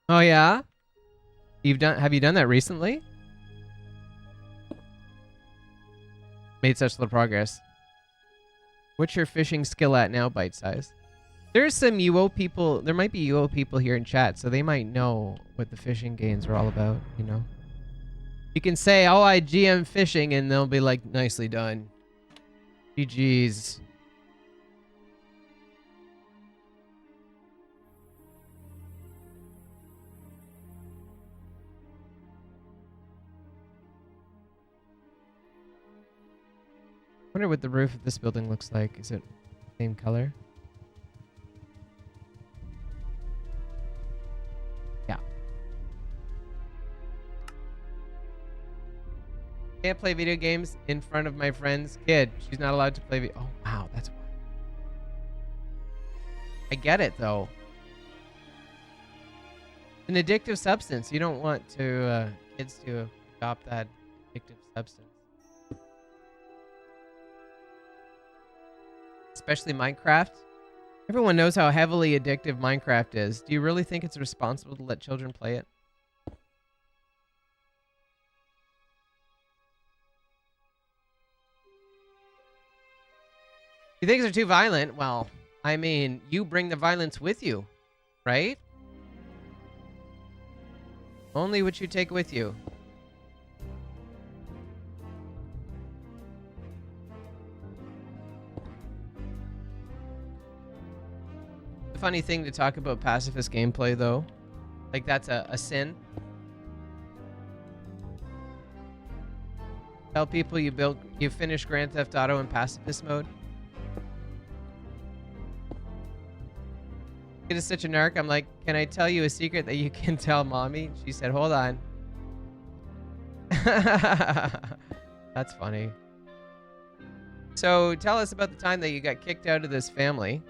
Oh yeah? Have you done that recently? Made such little progress. What's your fishing skill at now, Bite Size? There's some UO people, there might be UO people here in chat, so they might know what the fishing gains are all about, you know? You can say, "Oh, I GM fishing," and they'll be like, "Nicely done." GG's. Wonder what the roof of this building looks like. Is it same color? Yeah. Can't play video games in front of my friend's kid. She's not allowed to play. Oh wow, that's why. I get it though. It's an addictive substance. You don't want to kids to adopt that addictive substance. Especially Minecraft. Everyone knows how heavily addictive Minecraft is. Do you really think it's responsible to let children play it? You think they're too violent? Well, I mean, you bring the violence with you, right? Only what you take with you. The funny thing to talk about pacifist gameplay, though. Like, that's a sin. Tell people you finished Grand Theft Auto in pacifist mode. It is such a narc. I'm like, can I tell you a secret that you can tell mommy? She said, hold on. That's funny. So tell us about the time that you got kicked out of this family.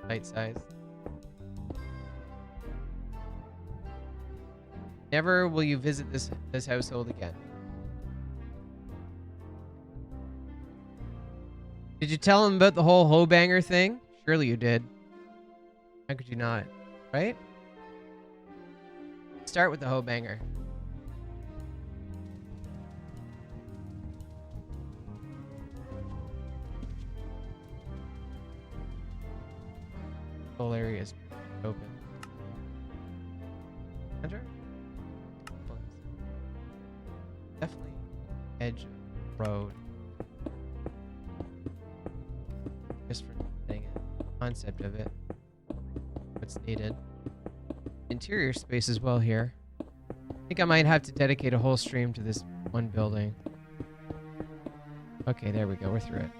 Bite size. Never will you visit this household again. Did you tell him about the whole hoe banger thing? Surely you did. How could you not? Right? Start with the hoe banger. Whole area is open. Enter? Definitely edge of road. Just for getting a concept of it. What's needed. Interior space as well here. I think I might have to dedicate a whole stream to this one building. Okay, there we go. We're through it.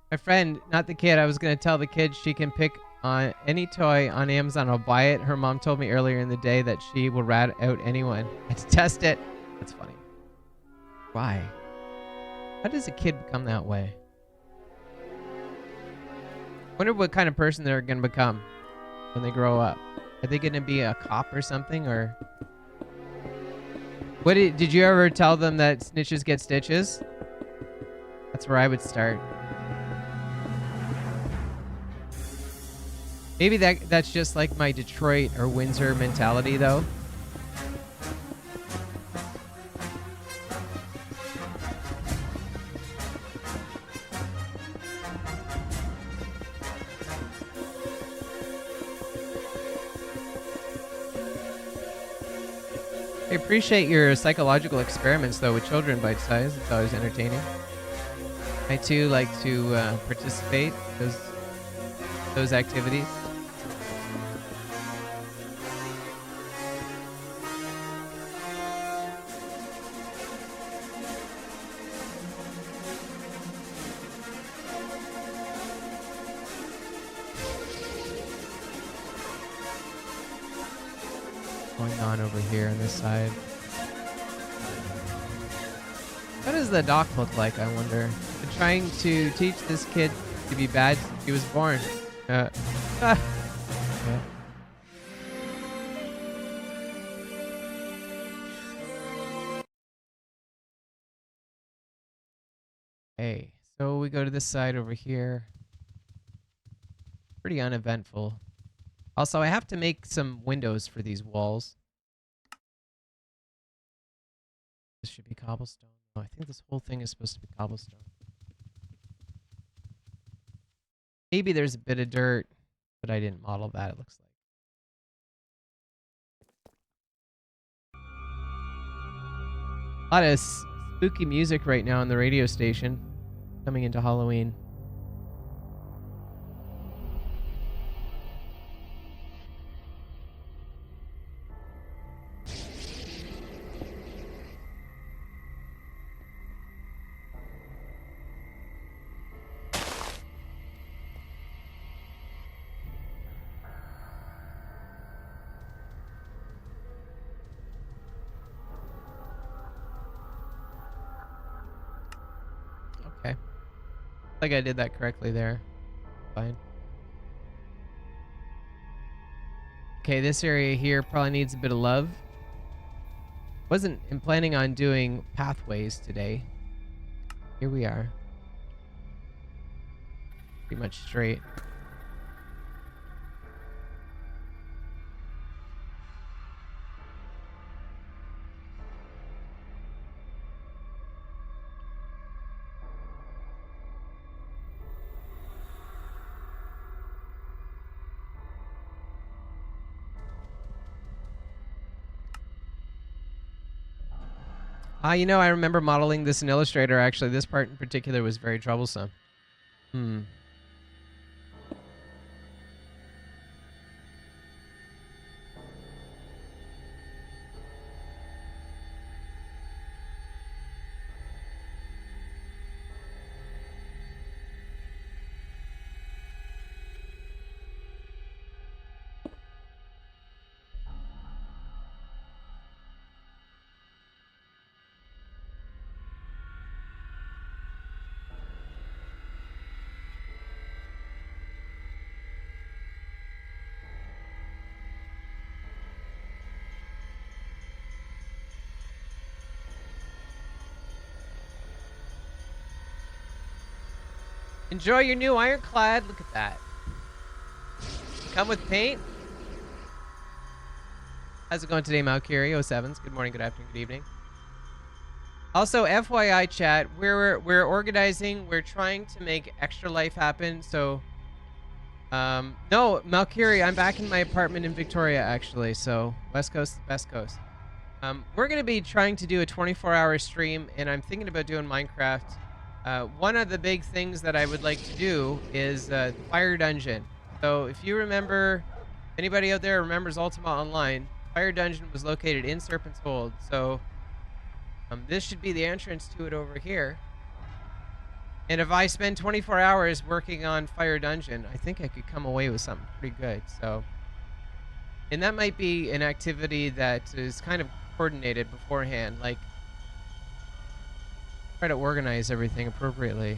My friend, not the kid. I was going to tell the kid she can pick on any toy on Amazon. I'll buy it. Her mom told me earlier in the day that she will rat out anyone. I had to test it. That's funny. Why? How does a kid become that way? Wonder what kind of person they're going to become when they grow up. Are they going to be a cop or something? Or what did you ever tell them that snitches get stitches? That's where I would start. Maybe that's just like my Detroit or Windsor mentality, though. I appreciate your psychological experiments, though, with children bite size. It's always entertaining. I, too, like to participate in those activities. Going on over here on this side. What does the dock look like, I wonder? I'm trying to teach this kid to be bad since he was born. Yeah. Okay, so we go to this side over here. Pretty uneventful. Also, I have to make some windows for these walls. This should be cobblestone. Oh, I think this whole thing is supposed to be cobblestone. Maybe there's a bit of dirt, but I didn't model that, it looks like. A lot of spooky music right now on the radio station, coming into Halloween. Okay. I think I did that correctly there. Fine. Okay, this area here probably needs a bit of love. Wasn't planning on doing pathways today. Here we are. Pretty much straight. You know, I remember modeling this in Illustrator, actually. This part in particular was very troublesome. Enjoy your new ironclad. Look at that. Come with paint. How's it going today, Malcurie? 07s. Good morning, good afternoon, good evening. Also, FYI chat, we're organizing, we're trying to make Extra Life happen, so no, Malcurie, I'm back in my apartment in Victoria actually, so West Coast is the best coast. We're gonna be trying to do a 24-hour stream, and I'm thinking about doing Minecraft. One of the big things that I would like to do is Fire Dungeon. So if you remember, anybody out there remembers Ultima Online, Fire Dungeon was located in Serpent's Hold. So this should be the entrance to it over here. And if I spend 24 hours working on Fire Dungeon, I think I could come away with something pretty good. So, and that might be an activity that is kind of coordinated beforehand, like try to organize everything appropriately.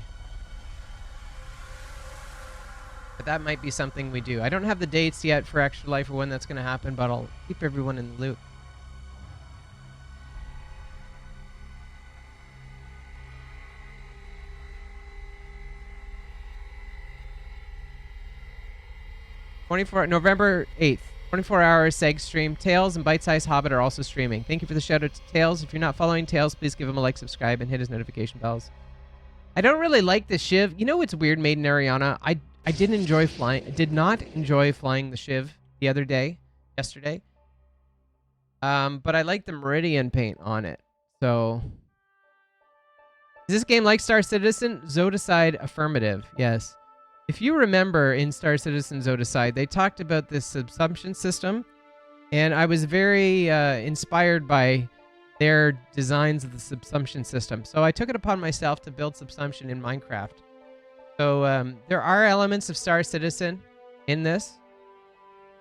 But that might be something we do. I don't have the dates yet for Extra Life or when that's going to happen, but I'll keep everyone in the loop. November 8th, 24-hour seg stream. Tails and Bite Size Hobbit are also streaming. Thank you for the shout out to Tails. If you're not following Tails, please give him a like, subscribe, and hit his notification bells. I don't really like the Shiv. You know what's weird, Maiden Ariana? I did not enjoy flying the Shiv the other day, yesterday. But I like the Meridian paint on it. So, is this game like Star Citizen? Zodicide affirmative. Yes. If you remember in Star Citizen Zodicide, they talked about this subsumption system, and I was very inspired by their designs of the subsumption system. So I took it upon myself to build subsumption in Minecraft. So there are elements of Star Citizen in this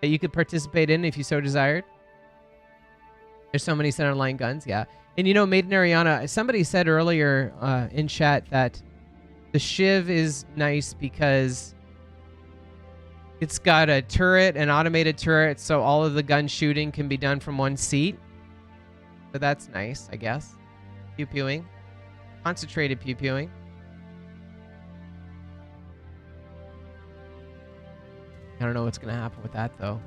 that you could participate in if you so desired. There's so many centerline guns, yeah. And you know, Maiden Ariana, somebody said earlier in chat that the Shiv is nice because it's got a turret, an automated turret, so all of the gun shooting can be done from one seat. So that's nice, I guess. Pew-pewing. Concentrated pew-pewing. I don't know what's going to happen with that, though.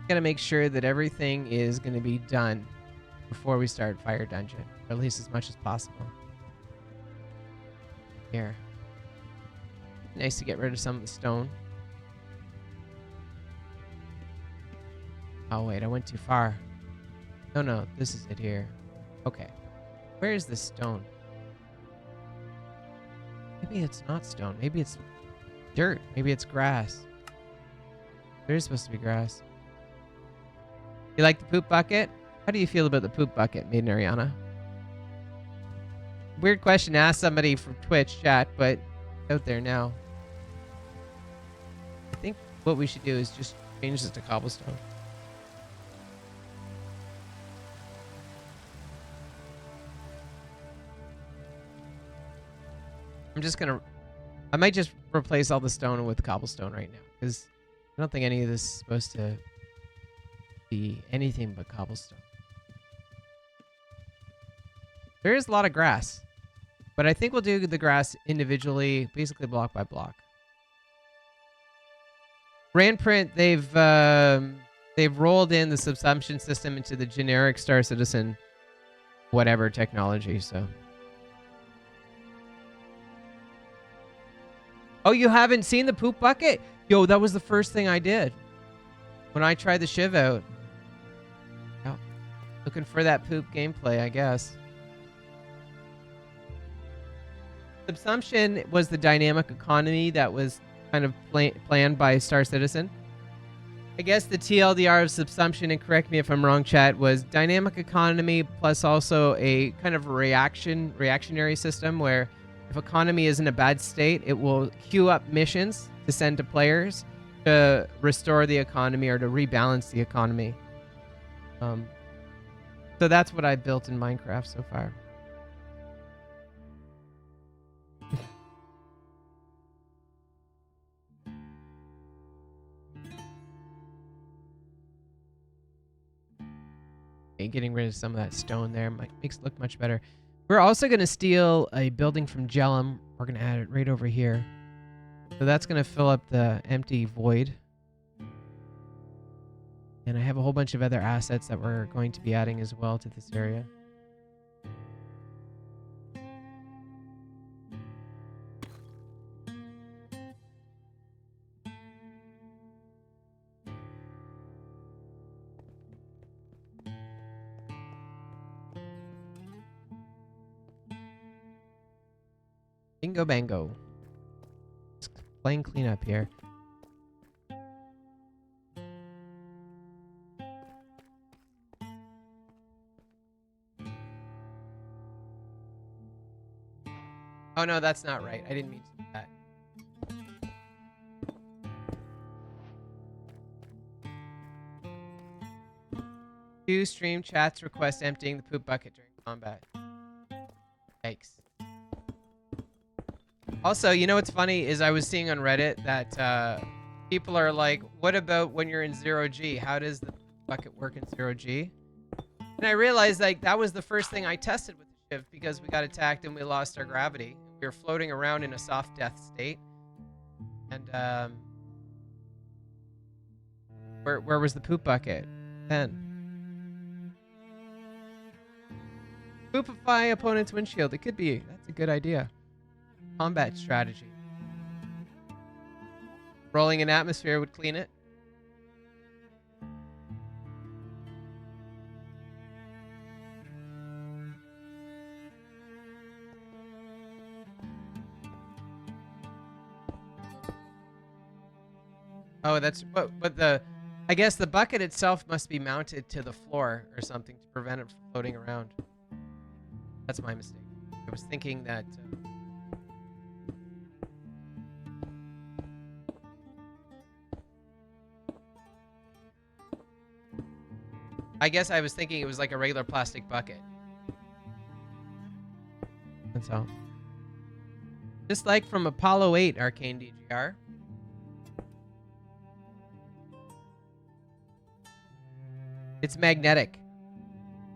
Got to make sure that everything is going to be done before we start Fire Dungeon, or at least as much as possible. Here. Nice to get rid of some of the stone. Oh, wait, I went too far. No, this is it here. Okay. Where is this stone? Maybe it's not stone. Maybe it's dirt. Maybe it's grass. There is supposed to be grass. You like the poop bucket? How do you feel about the poop bucket, Maiden Ariana? Weird question to ask somebody from Twitch chat, but it's out there now. I think what we should do is just change this to cobblestone. I might just replace all the stone with cobblestone right now, because I don't think any of this is supposed to be anything but cobblestone. There is a lot of grass, but I think we'll do the grass individually, basically block by block. Randprint, they've rolled in the subsumption system into the generic Star Citizen whatever technology, so. Oh, you haven't seen the poop bucket? Yo, that was the first thing I did when I tried the Shiv out. Oh, looking for that poop gameplay, I guess. Subsumption was the dynamic economy that was kind of planned by Star Citizen. I guess the TLDR of subsumption, and correct me if I'm wrong, chat, was dynamic economy plus also a kind of reactionary system where if economy is in a bad state, it will queue up missions to send to players to restore the economy or to rebalance the economy. So that's what I built in Minecraft so far. Okay, getting rid of some of that stone there makes it look much better. We're also going to steal a building from Jellum. We're going to add it right over here. So that's going to fill up the empty void. And I have a whole bunch of other assets that we're going to be adding as well to this area. Bingo bango. Just playing cleanup here. Oh no, that's not right. I didn't mean to do that. Two stream chats request emptying the poop bucket during combat. Yikes. Also, you know what's funny is I was seeing on Reddit that people are like, what about when you're in 0G? How does the bucket work in 0G? And I realized like that was the first thing I tested with the Shiv because we got attacked and we lost our gravity. We were floating around in a soft death state. And where was the poop bucket then? Poopify opponent's windshield. It could be. That's a good idea. Combat strategy. Rolling an atmosphere would clean it. Oh, that's but I guess the bucket itself must be mounted to the floor or something to prevent it from floating around. That's my mistake. I was thinking that I guess I was thinking it was like a regular plastic bucket. That's all. Just like from Apollo 8, Arcane DGR. It's magnetic.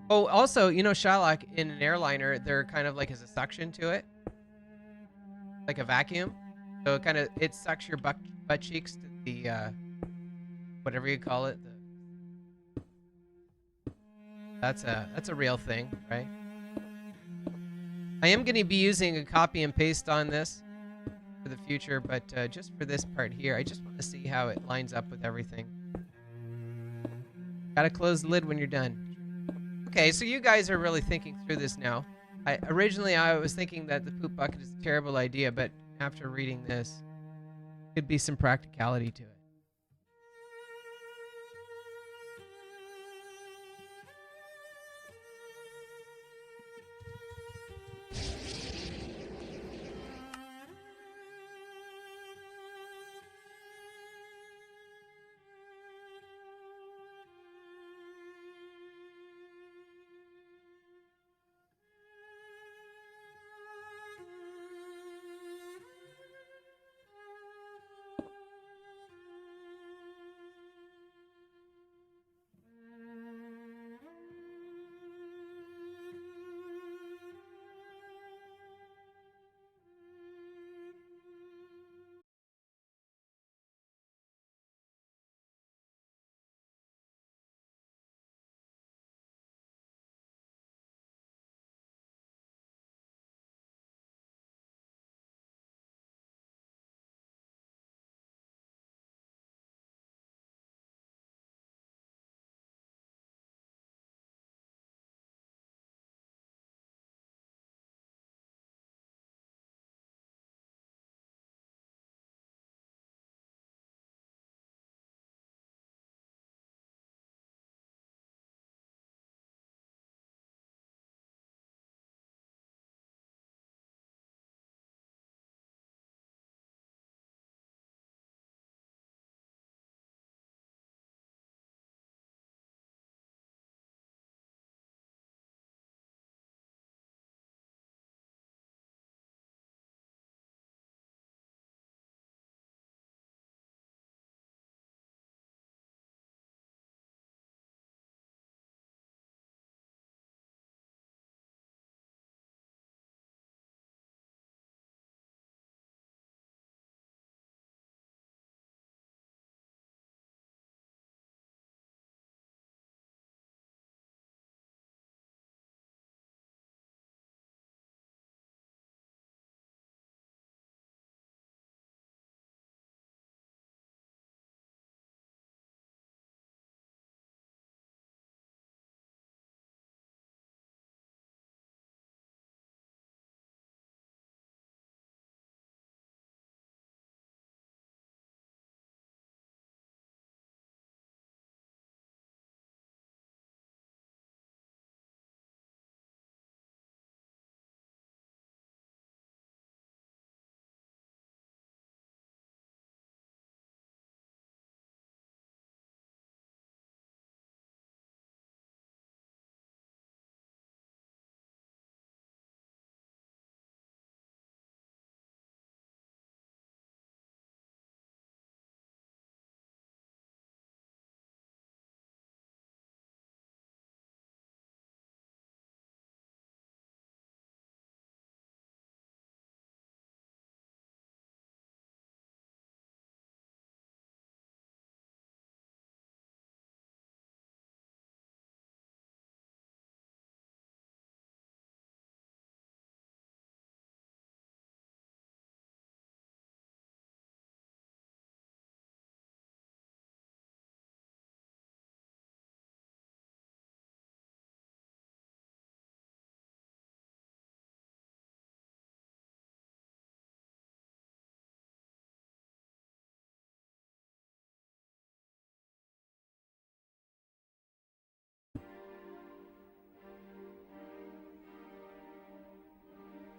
Oh, also, you know, Shylock, in an airliner, there kind of like has a suction to it, like a vacuum. So it kind of it sucks your butt cheeks to the whatever you call it. That's a real thing, right? I am going to be using a copy and paste on this for the future, but just for this part here, I just want to see how it lines up with everything. Gotta close the lid when you're done. Okay, so you guys are really thinking through this now. Originally I was thinking that the poop bucket is a terrible idea, but after reading this, could be some practicality to it.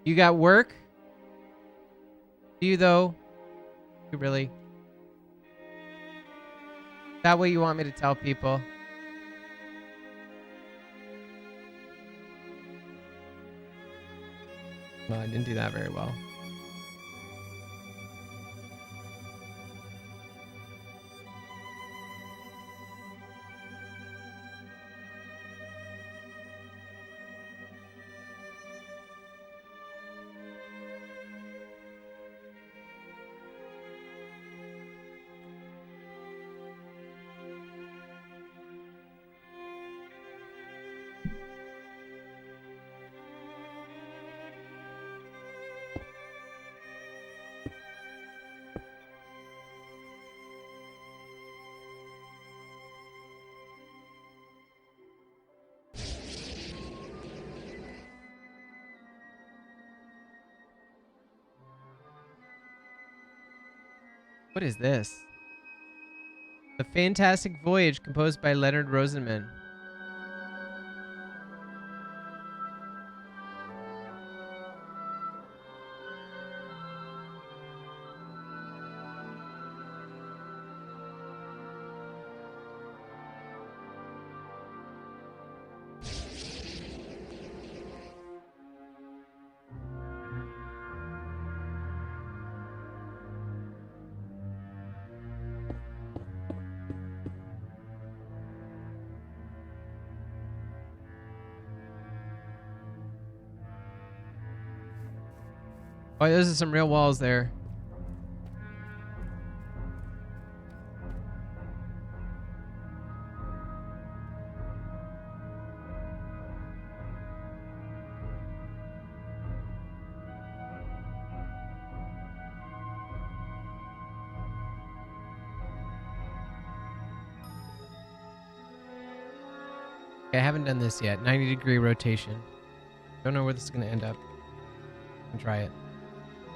You got work? Do you though? You really? Is that what you want me to tell people? Well, I didn't do that very well. What is this? The Fantastic Voyage, composed by Leonard Rosenman. Oh, those are some real walls there. Okay, I haven't done this yet. 90-degree rotation. Don't know where this is going to end up. I'll try it.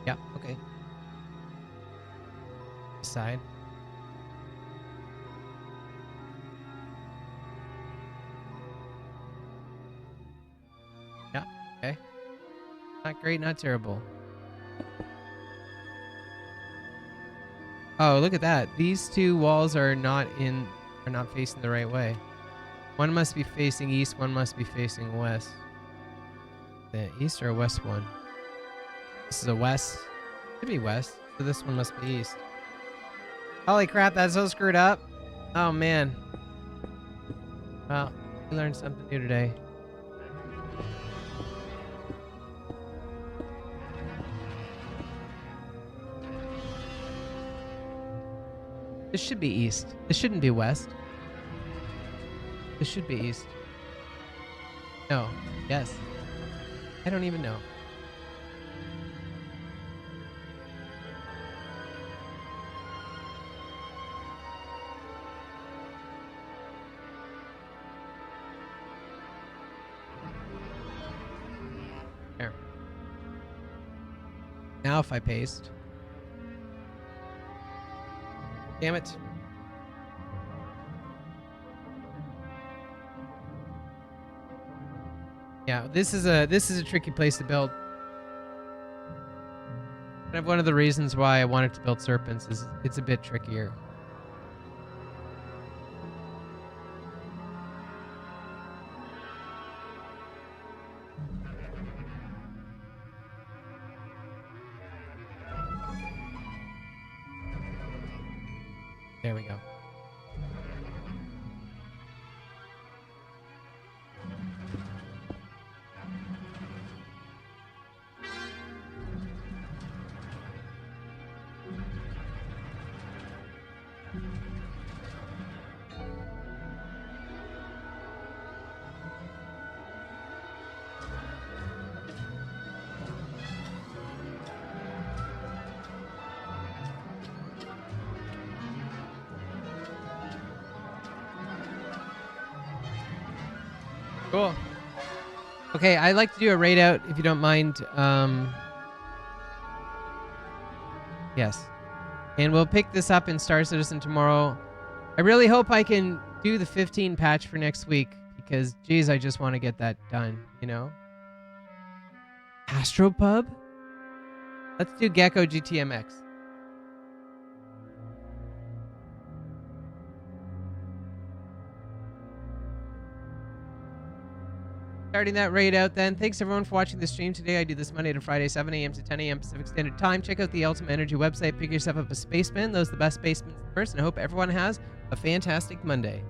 Yeah, okay. Side. Yeah, okay. Not great, not terrible. Oh, look at that. These two walls are not facing the right way. One must be facing east, one must be facing west. The east or a west one? This is a west. Should be west. So this one must be east. Holy crap, that's so screwed up. Oh man. Well, we learned something new today. This should be east. This shouldn't be west. This should be east. No. Yes. I don't even know. There. Now if I paste. Damn it. Yeah, this is a tricky place to build. Kind of one of the reasons why I wanted to build Serpents is it's a bit trickier. There we go. Cool. Okay, I'd like to do a raid out if you don't mind. Yes. And we'll pick this up in Star Citizen tomorrow. I really hope I can do the 15 patch for next week because, geez, I just want to get that done, you know? Astropub? Let's do Gecko GTMX. Starting that raid out then. Thanks everyone for watching the stream today. I do this Monday to Friday, 7 a.m. to 10 a.m. Pacific Standard Time. Check out the Ultimate Energy website. Pick yourself up a spaceman. Those are the best spacemen first. And I hope everyone has a fantastic Monday.